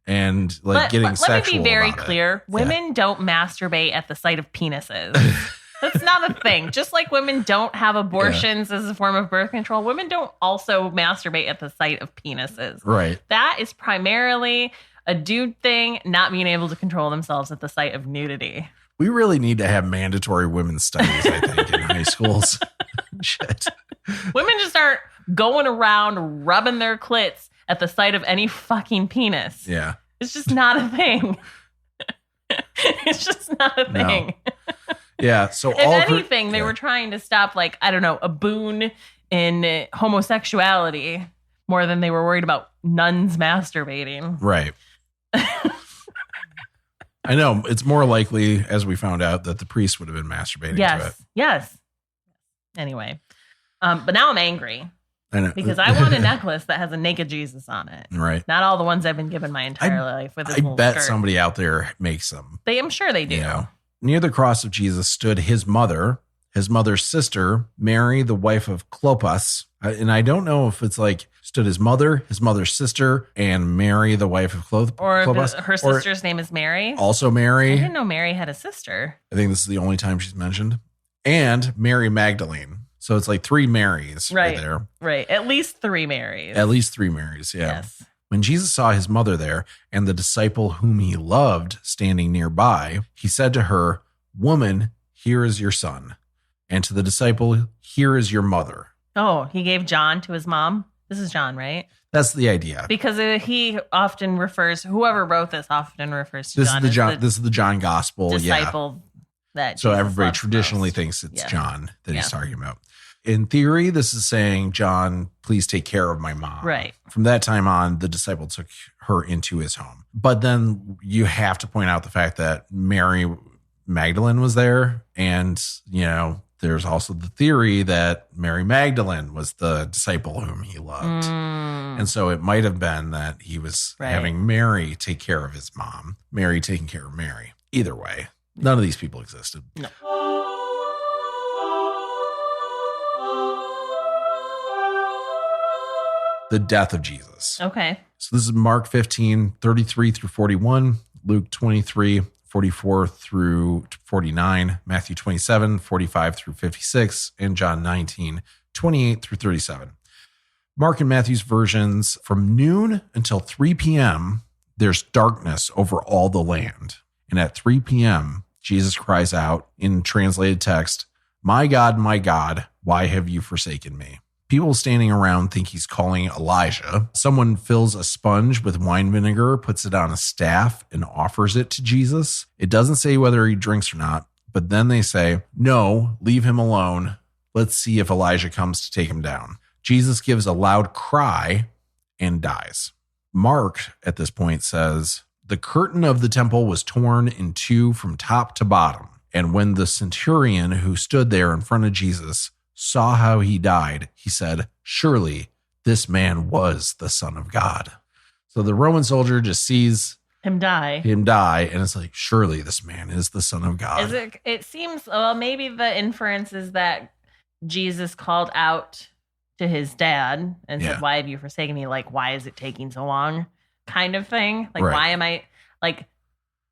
and getting sexual. Let me be very about clear. It. Women don't masturbate at the sight of penises. That's not a thing. Just like women don't have abortions as a form of birth control, women don't also masturbate at the sight of penises. Right. That is primarily a dude thing, not being able to control themselves at the sight of nudity. We really need to have mandatory women's studies, I think, in high schools. Shit. Women just aren't going around rubbing their clits at the sight of any fucking penis. Yeah. It's just not a thing. It's just not a thing. No. Yeah. So if anything, they were trying to stop, like, I don't know, a boon in homosexuality more than they were worried about nuns masturbating. Right. I know. It's more likely, as we found out, that the priest would have been masturbating to it. Yes. Anyway. But now I'm angry. I know. Because I want a necklace that has a naked Jesus on it. Right. Not all the ones I've been given my entire life. With this I bet skirt. Somebody out there makes them. I'm sure they do. Near the cross of Jesus stood his mother, his mother's sister, Mary, the wife of Clopas. And I don't know if it's like stood his mother's sister, and Mary, the wife of Clopas. Or her sister's name is Mary. Also Mary. I didn't know Mary had a sister. I think this is the only time she's mentioned. And Mary Magdalene. So it's like 3 Marys right there. Right. At least 3 Marys. At least 3 Marys, yeah. Yes. When Jesus saw his mother there and the disciple whom he loved standing nearby, he said to her, "Woman, here is your son." And to the disciple, "Here is your mother." Oh, he gave John to his mom? This is John, right? That's the idea. Because he often whoever wrote this often refers to John. This is the John Gospel. Disciple that so Jesus everybody loves traditionally most. thinks it's John that he's talking about. In theory, this is saying, John, please take care of my mom. Right. From that time on, the disciple took her into his home. But then you have to point out the fact that Mary Magdalene was there. And, there's also the theory that Mary Magdalene was the disciple whom he loved. And so it might have been that he was having Mary take care of his mom, Mary taking care of Mary. Either way, none of these people existed. No. The death of Jesus. Okay. So this is Mark 15, 33 through 41, Luke 23, 44 through 49, Matthew 27, 45 through 56, and John 19, 28 through 37. Mark and Matthew's versions, from noon until 3 p.m., there's darkness over all the land. And at 3 p.m., Jesus cries out in translated text, my God, why have you forsaken me?" People standing around think he's calling Elijah. Someone fills a sponge with wine vinegar, puts it on a staff, and offers it to Jesus. It doesn't say whether he drinks or not, but then they say, no, leave him alone. Let's see if Elijah comes to take him down. Jesus gives a loud cry and dies. Mark, at this point, says, the curtain of the temple was torn in two from top to bottom. And when the centurion who stood there in front of Jesus saw how he died, he said, surely this man was the Son of God. So the Roman soldier just sees him die, and it's like, surely this man is the Son of God. It seems, well, maybe the inference is that Jesus called out to his dad and said, why have you forsaken me? Like, why is it taking so long? Kind of thing. Like, why am I, like,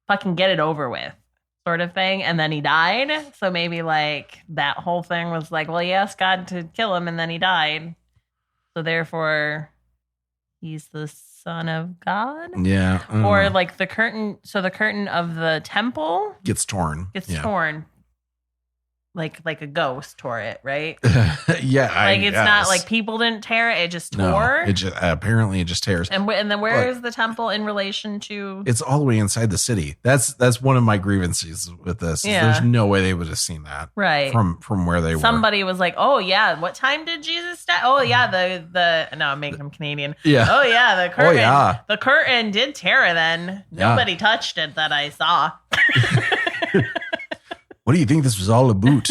fucking get it over with sort of thing. And then he died. So maybe like that whole thing was like, well, he asked God to kill him and then he died. So therefore he's the Son of God. Yeah. Or like the curtain. So the curtain of the temple gets torn. Torn. Like a ghost tore it, right? Yeah. Like it's not like people didn't tear it. It just tore. No, it just, apparently it just tears. And then where is the temple in relation to? It's all the way inside the city. That's one of my grievances with this. Yeah. There's no way they would have seen that. Right. From where they were. Somebody was like, oh yeah, what time did Jesus die? Oh yeah, no, I'm making him Canadian. Yeah. Oh yeah, the curtain. Oh, yeah. The curtain did tear then. Nobody touched it that I saw. What do you think this was all about?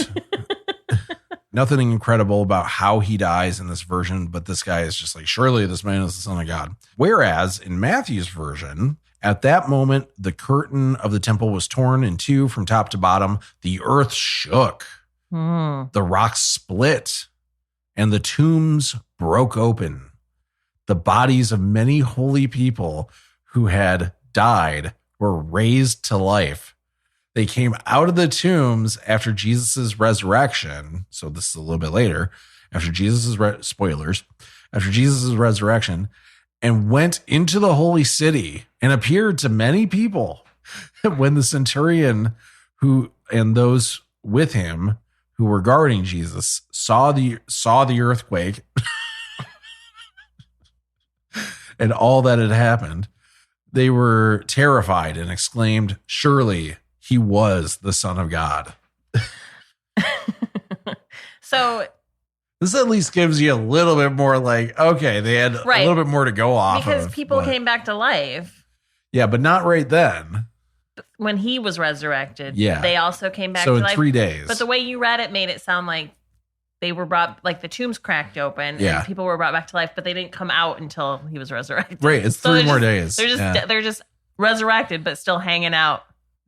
Nothing incredible about how he dies in this version, but this guy is just like, surely this man is the Son of God. Whereas in Matthew's version, at that moment, the curtain of the temple was torn in two from top to bottom. The earth shook. The rocks split and the tombs broke open. The bodies of many holy people who had died were raised to life. They came out of the tombs after Jesus' resurrection. So this is a little bit later, after Jesus' spoilers, after Jesus' resurrection, and went into the holy city and appeared to many people. When the centurion and those with him who were guarding Jesus saw the earthquake and all that had happened, they were terrified and exclaimed, surely he was the Son of God. So this at least gives you a little bit more like, okay, they had a little bit more to go off because of, people came back to life. Yeah, but not right then. When he was resurrected, they also came back to life. So in 3 days. But the way you read it made it sound like they were brought, like the tombs cracked open and people were brought back to life, but they didn't come out until he was resurrected. Right, it's so 3 more days. They're just resurrected, but still hanging out.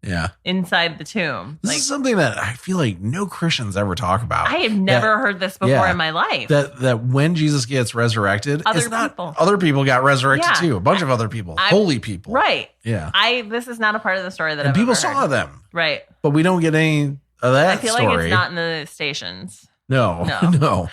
Yeah. Inside the tomb. This is something that I feel like no Christians ever talk about. I have never heard this before in my life. That when Jesus gets resurrected, other people got resurrected too. A bunch of other people. Holy people. Right. Yeah. This is not a part of the story that and I've people ever saw heard. them. Right. But we don't get any of that I feel story. like it's not in the stations. No.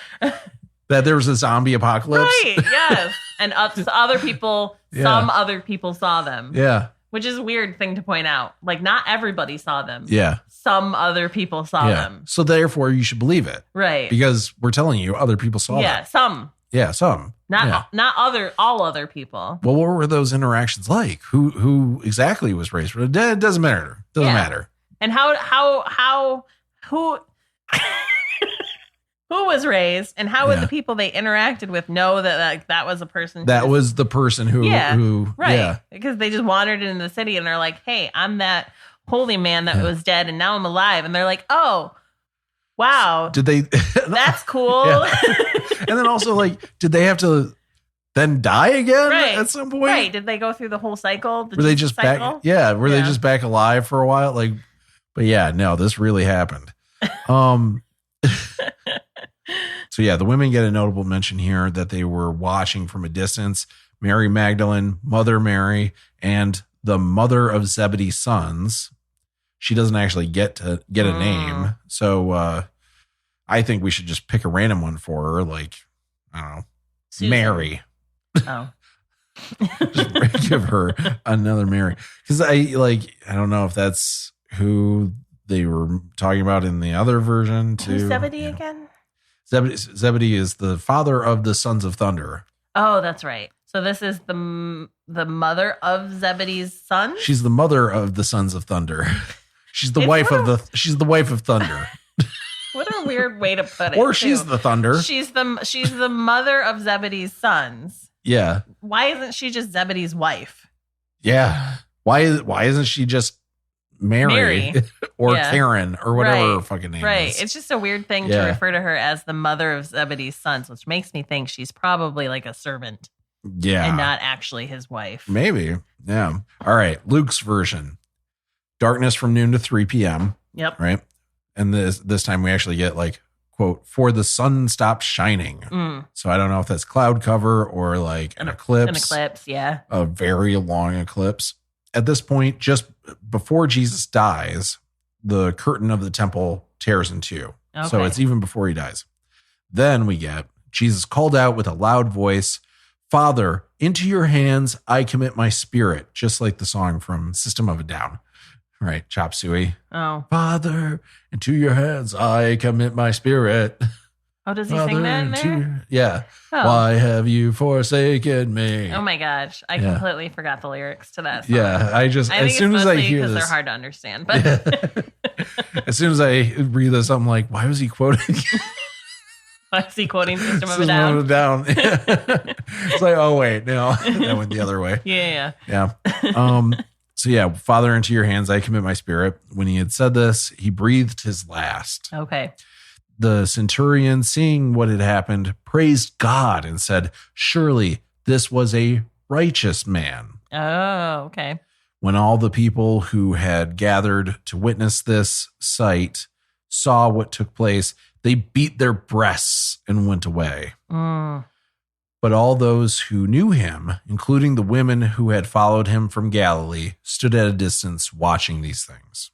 That there was a zombie apocalypse. Right. Yes. And other people, some other people saw them. Yeah. Which is a weird thing to point out. Like, not everybody saw them. Yeah. Some other people saw them. So therefore, you should believe it. Right. Because we're telling you, other people saw them. Yeah, some. Yeah, some. Not all other people. Well, what were those interactions like? Who exactly was raised from the dead? It doesn't matter. Doesn't matter. And who was raised, and how would the people they interacted with know that was a person? That was the person who right. Yeah. Because they just wandered into the city and they're like, hey, I'm that holy man that was dead and now I'm alive. And they're like, oh, wow. Did they? That's cool. Yeah. And then also, like, did they have to then die again at some point? Right. Did they go through the whole cycle? Were they just cycle? Back? Yeah. Were they just back alive for a while? Like, but yeah, no, this really happened. So yeah, the women get a notable mention here that they were watching from a distance. Mary Magdalene, Mother Mary, and the mother of Zebedee's sons. She doesn't actually get a name. So I think we should just pick a random one for her. Like, I don't know, Susan. Mary. Oh. Just give her another Mary. Because I don't know if that's who they were talking about in the other version too. Who's Zebedee again? Zebedee is the father of the sons of thunder. Oh, that's right. So this is the mother of Zebedee's son? She's the mother of the sons of thunder. She's the wife of thunder. What a weird way to put it. Or she's the thunder. She's the mother of Zebedee's sons. Yeah. Why isn't she just Zebedee's wife? Yeah. Why isn't she just Mary. or Karen or whatever her fucking name is? Right. It's just a weird thing to refer to her as the mother of Zebedee's sons, which makes me think she's probably like a servant. Yeah. And not actually his wife. Maybe. Yeah. All right. Luke's version. Darkness from noon to 3 p.m. Yep. Right. And this time we actually get like, quote, for the sun stopped shining. So I don't know if that's cloud cover or like an eclipse. An eclipse, yeah. A very long eclipse. At this point, just before Jesus dies, the curtain of the temple tears in two. Okay. So it's even before he dies. Then we get Jesus called out with a loud voice, Father, into your hands I commit my spirit. Just like the song from System of a Down. Right, Chop Suey. Oh. Father, into your hands I commit my spirit. Oh, does he sing that in there? Yeah. Oh. Why have you forsaken me? Oh my gosh. I completely forgot the lyrics to that song. Yeah. I think as soon as I hear this. Because they're hard to understand. But as soon as I read this, I'm like, why was he quoting? Why is he quoting System of a Down? It's like, oh, wait. No, that went the other way. Yeah. So yeah, Father, into your hands I commit my spirit. When he had said this, he breathed his last. Okay. The centurion, seeing what had happened, praised God and said, surely this was a righteous man. Oh, okay. When all the people who had gathered to witness this sight saw what took place, they beat their breasts and went away. But all those who knew him, including the women who had followed him from Galilee, stood at a distance watching these things.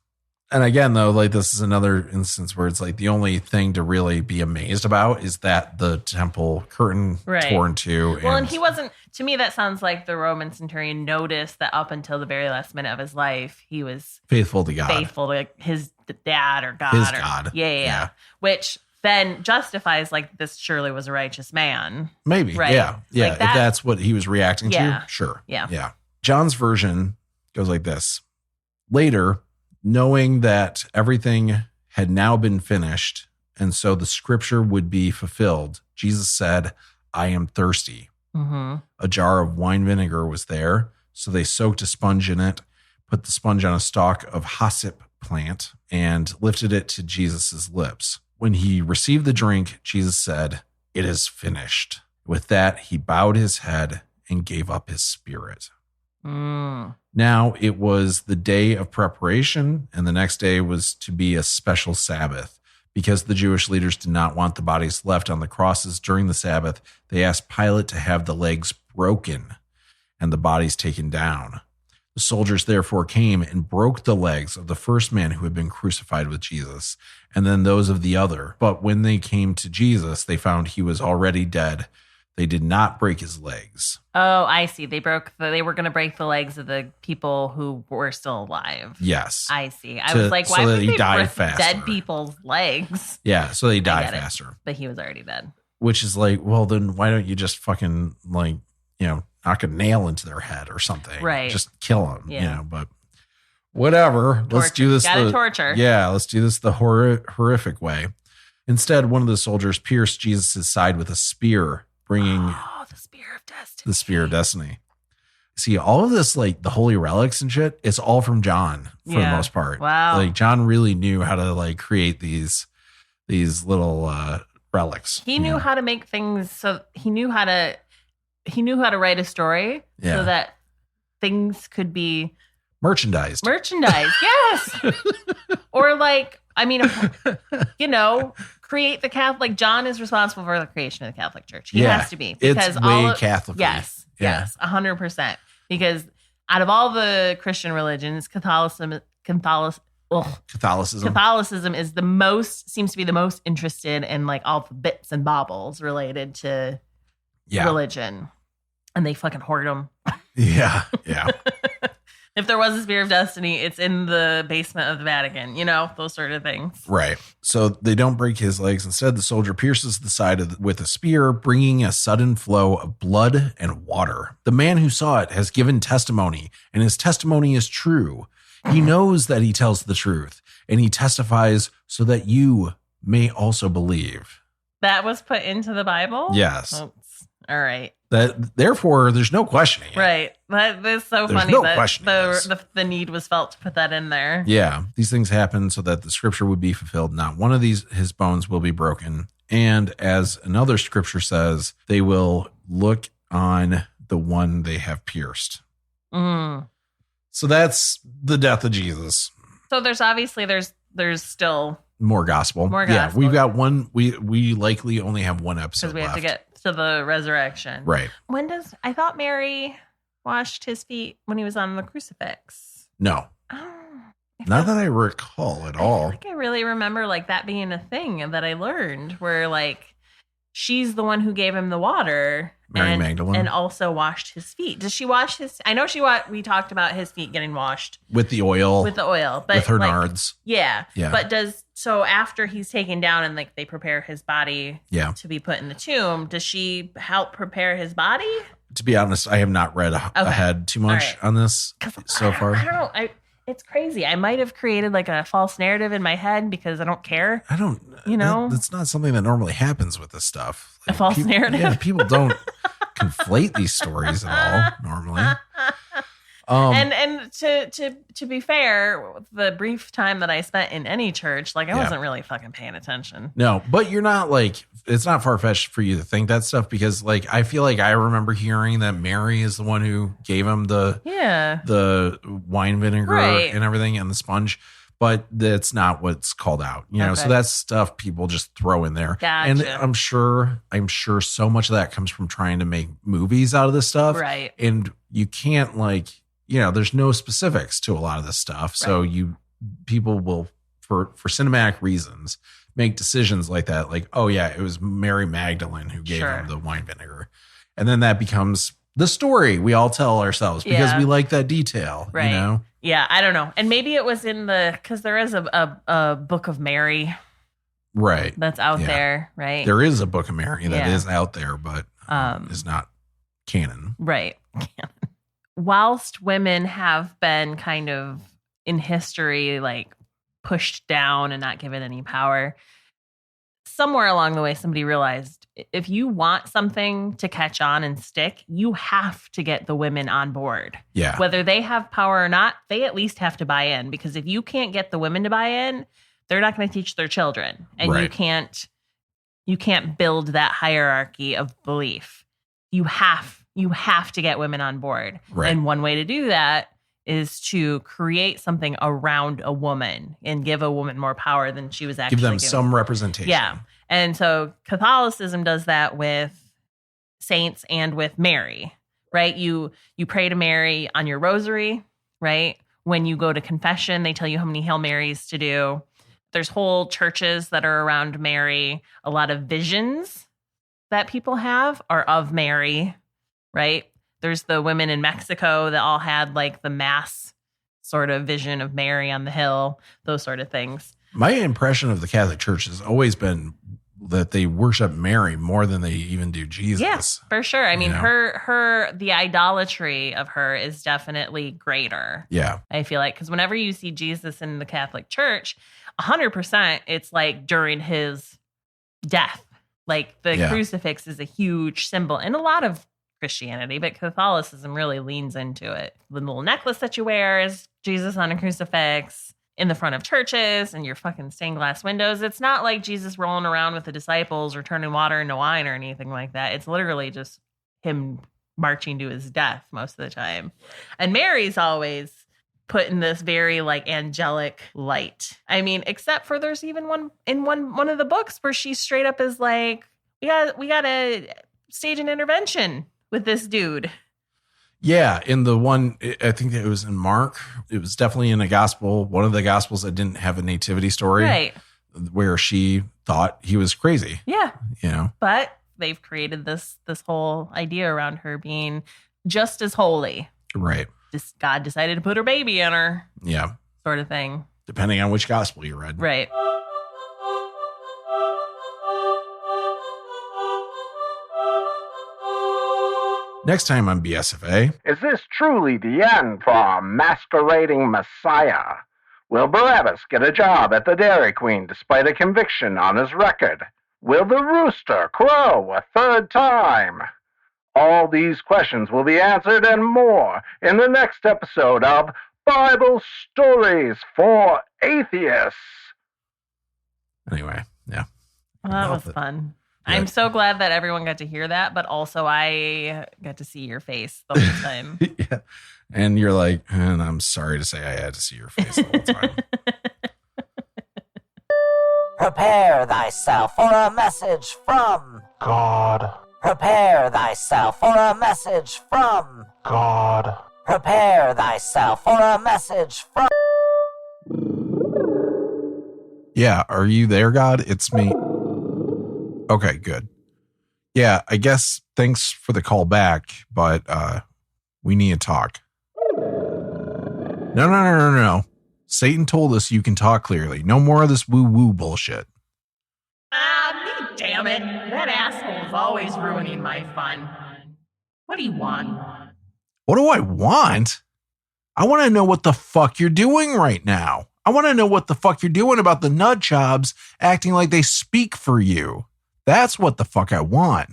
And again, though, like this is another instance where it's like the only thing to really be amazed about is that the temple curtain tore in two. Well, and he wasn't, to me, that sounds like the Roman centurion noticed that up until the very last minute of his life, he was faithful to God. Faithful to his dad or God. His God. Yeah. Which then justifies like this surely was a righteous man. Maybe. Right? Yeah. Like if that's what he was reacting to, sure. Yeah. John's version goes like this. Later, knowing that everything had now been finished, and so the scripture would be fulfilled, Jesus said, I am thirsty. A jar of wine vinegar was there, so they soaked a sponge in it, put the sponge on a stalk of hyssop plant, and lifted it to Jesus's lips. When he received the drink, Jesus said, it is finished. With that, he bowed his head and gave up his spirit. Now it was the day of preparation, and the next day was to be a special Sabbath. Because the Jewish leaders did not want the bodies left on the crosses during the Sabbath, they asked Pilate to have the legs broken and the bodies taken down. The soldiers therefore came and broke the legs of the first man who had been crucified with Jesus, and then those of the other. But when they came to Jesus, they found he was already dead. They did not break his legs. Oh, I see. They were going to break the legs of the people who were still alive. Yes. I see. I was like, why would they break dead people's legs? Yeah, so they die faster. But he was already dead. Which is like, well, then why don't you just fucking like, knock a nail into their head or something? Right. Just kill them, but whatever. Torture. Let's do this. Torture. Yeah, let's do this the horrific way. Instead, one of the soldiers pierced Jesus' side with a spear, bringing the spear of destiny. The spear of destiny. See, all of this, like the holy relics and shit, it's all from John for the most part. Wow. Like John really knew how to like create these little relics. He knew how to make things, so he knew how to write a story so that things could be merchandised. Yes. Or like, I mean, create the Catholic. Like John is responsible for the creation of the Catholic Church. He has to be, because it's way Catholic. Yes, 100%. Because out of all the Christian religions, Catholicism is seems to be the most interested in like all the bits and baubles related to religion, and they fucking hoard them. Yeah. If there was a spear of destiny, it's in the basement of the Vatican, those sort of things. Right. So they don't break his legs. Instead, the soldier pierces the side with a spear, bringing a sudden flow of blood and water. The man who saw it has given testimony, and his testimony is true. He knows that he tells the truth, and he testifies so that you may also believe. That was put into the Bible? Yes. Oops. All right. Therefore, there's no questioning it. Right. That's so There's funny no that questioning this. the need was felt to put that in there. Yeah. These things happen so that the scripture would be fulfilled. Not one of his bones will be broken. And as another scripture says, they will look on the one they have pierced. Mm. So that's the death of Jesus. So there's still More gospel. More Yeah, gospel. we've got one. We likely only have one episode because we have left. to get to the resurrection. Right. I thought Mary washed his feet when he was on the crucifix. No, Oh, not that I recall at all. I feel like I really remember that being a thing that I learned where she's the one who gave him the water. Mary Magdalene. And also washed his feet. Does she wash his? I know we talked about his feet getting washed With the oil. with the oil, but with her nards. Yeah. Yeah. But after he's taken down and they prepare his body Yeah. to be put in the tomb, does she help prepare his body? To be honest, I have not read ahead too much right. on this so far. I don't know. It's crazy. I might have created a false narrative in my head because I don't care. I don't, that's not something that normally happens with this stuff. A false narrative? Yeah, people don't conflate these stories at all normally. And to be fair, the brief time that I spent in any church, I wasn't really fucking paying attention. No, but you're not it's not far-fetched for you to think that stuff because I feel like I remember hearing that Mary is the one who gave him the wine vinegar and everything and the sponge, but that's not what's called out, so that's stuff people just throw in there. Gotcha. And I'm sure so much of that comes from trying to make movies out of this stuff. Right. And you can't there's no specifics to a lot of this stuff. Right. So people will, for cinematic reasons, make decisions like that. Oh yeah, it was Mary Magdalene who gave him the wine vinegar. And then that becomes the story we all tell ourselves because we like that detail, right. Yeah, I don't know. And maybe it was because there is a book of Mary. Right. That's out there, right? There is a book of Mary that is out there, but is not canon. Right. Whilst women have been kind of in history, pushed down and not given any power, somewhere along the way, somebody realized if you want something to catch on and stick, you have to get the women on board. Yeah. Whether they have power or not, they at least have to buy in, because if you can't get the women to buy in, they're not going to teach their children. And you can't build that hierarchy of belief. You have to get women on board. Right. And one way to do that is to create something around a woman and give a woman more power than she was actually given. Give them given. some representation. Yeah. And so Catholicism does that with saints and with Mary, right? You pray to Mary on your rosary, right? When you go to confession, they tell you how many Hail Marys to do. There's whole churches that are around Mary. A lot of visions that people have are of Mary, right? There's the women in Mexico that all had the mass sort of vision of Mary on the hill, those sort of things. My impression of the Catholic Church has always been that they worship Mary more than they even do Jesus. Yes, for sure. I mean, the idolatry of her is definitely greater. Yeah. I feel because whenever you see Jesus in the Catholic Church, 100%, it's during his death. The crucifix is a huge symbol in a lot of Christianity, but Catholicism really leans into it. The little necklace that you wear is Jesus on a crucifix in the front of churches and your fucking stained glass windows. It's not like Jesus rolling around with the disciples or turning water into wine or anything like that. It's literally just him marching to his death most of the time. And Mary's always put in this very angelic light. I mean, except for there's even one of the books where she straight up is we got to stage an intervention with this dude. Yeah, in the one, I think it was in Mark. It was definitely in a gospel, one of the gospels that didn't have a nativity story, right? Where she thought he was crazy. Yeah, But they've created this whole idea around her being just as holy, right? this God decided to put her baby in her, Yeah. sort of thing. Depending on which gospel you read. Right. Next time on BSFA. Is this truly the end for our masquerading Messiah? Will Barabbas get a job at the Dairy Queen despite a conviction on his record? Will the rooster crow a third time? All these questions will be answered and more in the next episode of Bible Stories for Atheists. Anyway, yeah. Well, that was fun. Yeah. I'm so glad that everyone got to hear that, but also I got to see your face the whole time. Yeah. And you're like, and I'm sorry to say I had to see your face the whole time. Prepare thyself for a message from God. Prepare thyself for a message from God. Prepare thyself for a message from. Yeah, are you there, God? It's me. Okay, good. Yeah, I guess thanks for the call back, but we need to talk. No. Satan told us you can talk clearly. No more of this woo-woo bullshit. Me damn it. That asshole's always ruining my fun. What do you want? What do I want? I want to know what the fuck you're doing right now. I want to know what the fuck you're doing about the nut jobs acting like they speak for you. That's what the fuck I want.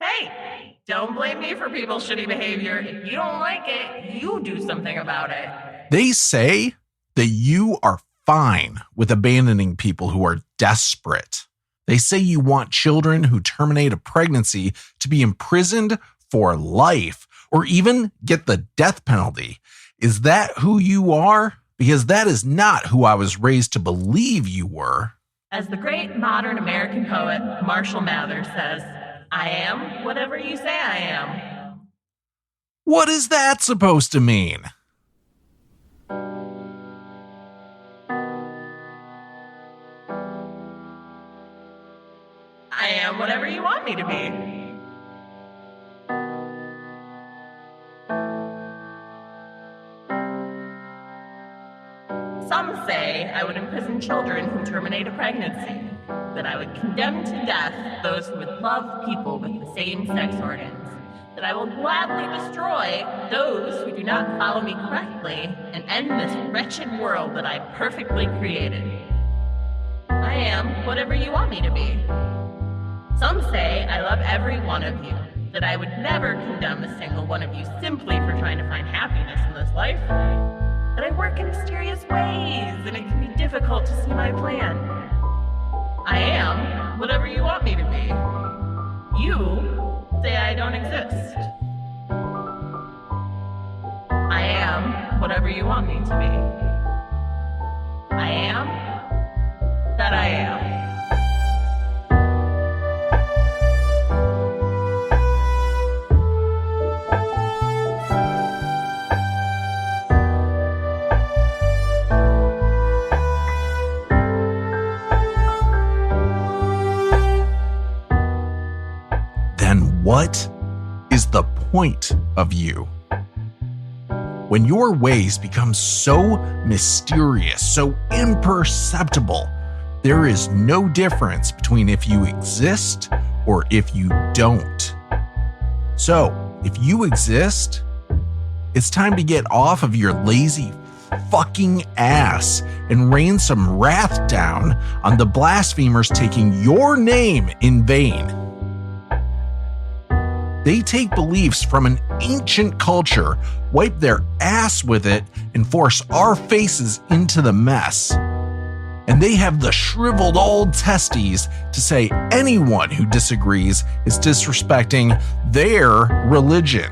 Hey, don't blame me for people's shitty behavior. If you don't like it, you do something about it. They say that you are fine with abandoning people who are desperate. They say you want children who terminate a pregnancy to be imprisoned for life or even get the death penalty. Is that who you are? Because that is not who I was raised to believe you were. As the great modern American poet Marshall Mathers says, I am whatever you say I am. What is that supposed to mean? I am whatever you want me to be. Some say I would imprison children who terminate a pregnancy, that I would condemn to death those who would love people with the same sex organs, that I will gladly destroy those who do not follow me correctly and end this wretched world that I perfectly created. I am whatever you want me to be. Some say I love every one of you, that I would never condemn a single one of you simply for trying to find happiness in this life. That I work in mysterious ways, and it can be difficult to see my plan. I am whatever you want me to be. You say I don't exist. I am whatever you want me to be. I am that I am. What is the point of you? When your ways become so mysterious, so imperceptible, there is no difference between if you exist or if you don't. So, if you exist, it's time to get off of your lazy fucking ass and rain some wrath down on the blasphemers taking your name in vain. They take beliefs from an ancient culture, wipe their ass with it, and force our faces into the mess. And they have the shriveled old testes to say anyone who disagrees is disrespecting their religion.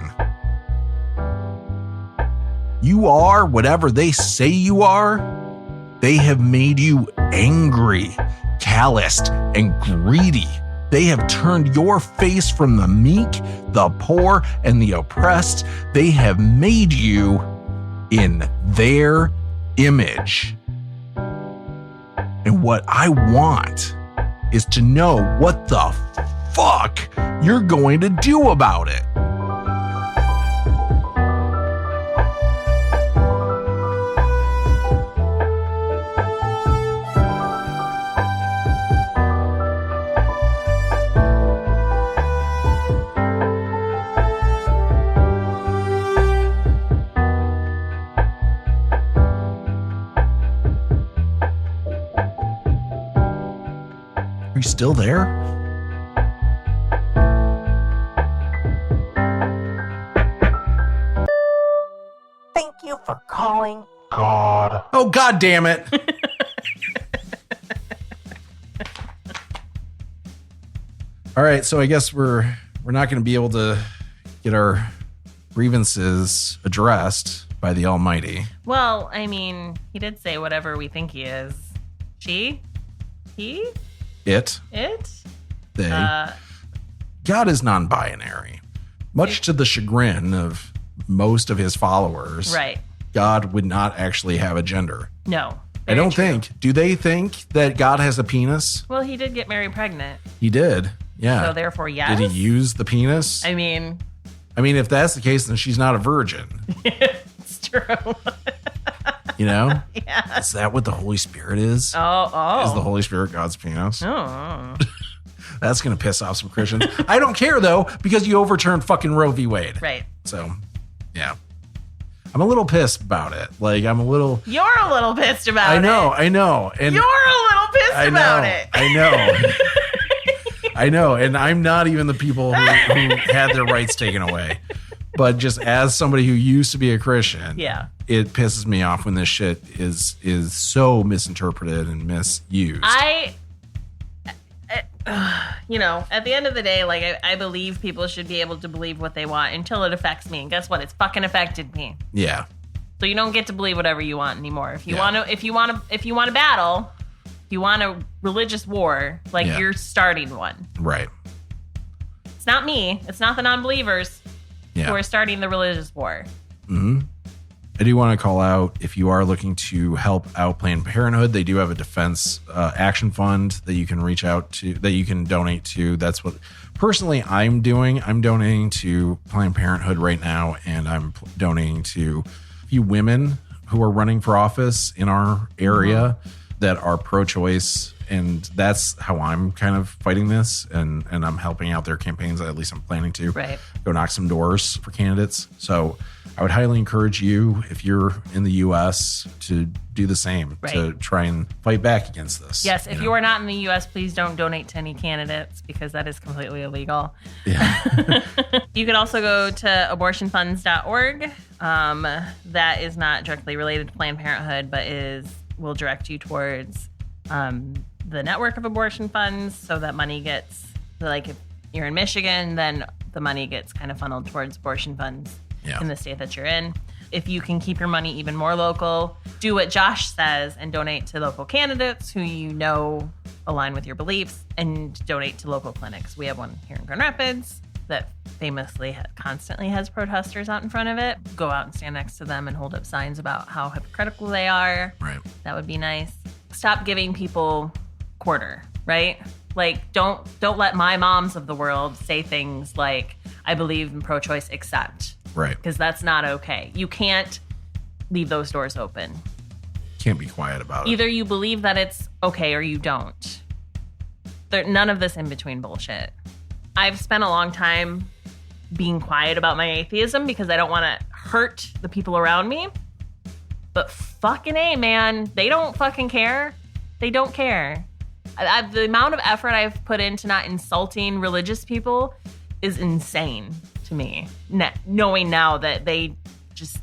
You are whatever they say you are. They have made you angry, calloused, and greedy. They have turned your face from the meek, the poor, and the oppressed. They have made you in their image. And what I want is to know what the fuck you're going to do about it. you still there? Thank you for calling. God. Oh, God damn it. All right, so I guess we're not going to be able to get our grievances addressed by the Almighty. Well, I mean, he did say whatever we think he is. She? He? It? They. God is non-binary. Much to the chagrin of most of his followers, Right. God would not actually have a gender. No. I don't true. think. Do they think that God has a penis? Well, he did get Mary pregnant. He did. Yeah. So therefore, yes. Did he use the penis? I mean, if that's the case, then she's not a virgin. it's true. You know? Yeah. Is that what the Holy Spirit is? Oh. Is the Holy Spirit God's penis? Oh. That's going to piss off some Christians. I don't care, though, because you overturned fucking Roe v. Wade. Right. So, yeah. I'm a little pissed about it. Like, I'm a little... You're a little pissed about it. I know. And You're a little pissed about it. I know. I know. And I'm not even the people who had their rights taken away. But just as somebody who used to be a Christian, Yeah. it pisses me off when this shit is so misinterpreted and misused. At the end of the day, like I believe people should be able to believe what they want until it affects me. And guess what? It's fucking affected me. Yeah. So you don't get to believe whatever you want anymore. If you Yeah. want to battle, if you want a religious war, like Yeah. you're starting one. Right. It's not me. It's not the non-believers who Yeah. are starting the religious war. Mm-hmm. I do want to call out, if you are looking to help out Planned Parenthood, they do have a defense action fund that you can reach out to, that you can donate to. That's what personally I'm doing. I'm donating to Planned Parenthood right now, and I'm donating to a few women who are running for office in our area that are pro-choice. And that's how I'm kind of fighting this, and I'm helping out their campaigns. At least I'm planning to go knock some doors for candidates. So I would highly encourage you, if you're in the U.S., to do the same, to try and fight back against this. Yes, if you are not in the U.S., please don't donate to any candidates because that is completely illegal. Yeah. You can also go to abortionfunds.org. That is not directly related to Planned Parenthood, but will direct you towards the network of abortion funds, so that money gets, like if you're in Michigan, then the money gets kind of funneled towards abortion funds in the state that you're in. If you can keep your money even more local, do what Josh says and donate to local candidates who you know align with your beliefs, and donate to local clinics. We have one here in Grand Rapids that famously constantly has protesters out in front of it. Go out and stand next to them and hold up signs about how hypocritical they are. Right. That would be nice. Stop giving people quarter, right? Like, don't let my moms of the world say things like, I believe in pro-choice, except. Right. Because that's not okay. You can't leave those doors open. Can't be quiet about it. Either you believe that it's okay or you don't. None of this in between bullshit. I've spent a long time being quiet about my atheism because I don't want to hurt the people around me. But fucking A, man, they don't fucking care. They don't care. The amount of effort I've put into not insulting religious people is insane to me. Knowing now that they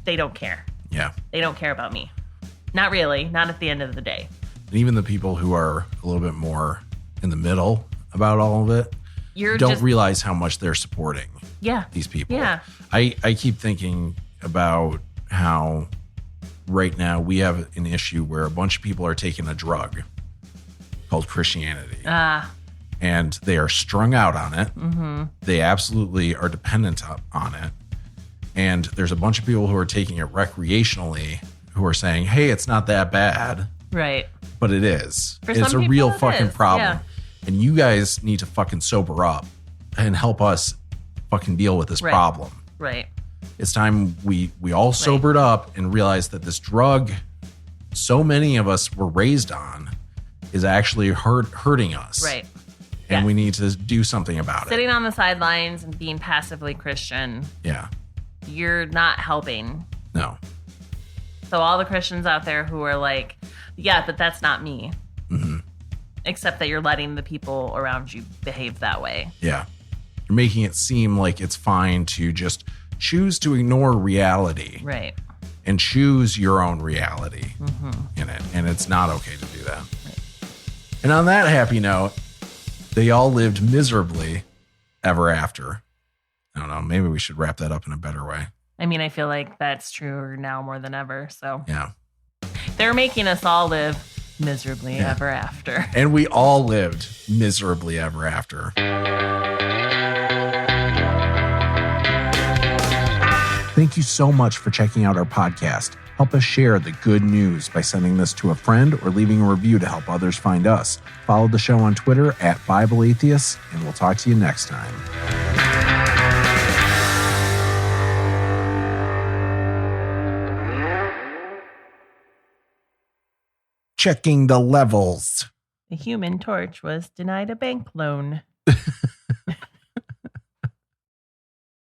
don't care. Yeah. They don't care about me. Not really. Not at the end of the day. And even the people who are a little bit more in the middle about all of it don't realize how much they're supporting these people. Yeah. I keep thinking about how right now we have an issue where a bunch of people are taking a drug called Christianity. And they are strung out on it. Mm-hmm. They absolutely are dependent on it. And there's a bunch of people who are taking it recreationally who are saying, hey, it's not that bad. Right. But it is. For It's some a real people, it fucking is. problem. Yeah. And you guys need to fucking sober up and help us fucking deal with this problem. Right. It's time we all sobered up and realized that this drug so many of us were raised on is actually hurting us. Right. And we need to do something about Sitting on the sidelines and being passively Christian, Yeah. you're not helping. No. So all the Christians out there who are like, yeah, but that's not me. Mm-hmm. Except that you're letting the people around you behave that way. Yeah. You're making it seem like it's fine to just choose to ignore reality. Right. And choose your own reality in it. And it's not okay to do that. Right. And on that happy note, they all lived miserably ever after. I don't know. Maybe we should wrap that up in a better way. I mean, I feel like that's true now more than ever. So Yeah. they're making us all live miserably ever after. And we all lived miserably ever after. Thank you so much for checking out our podcast. Help us share the good news by sending this to a friend or leaving a review to help others find us. Follow the show on Twitter @BibleAtheists, and we'll talk to you next time. Checking the levels. The Human Torch was denied a bank loan.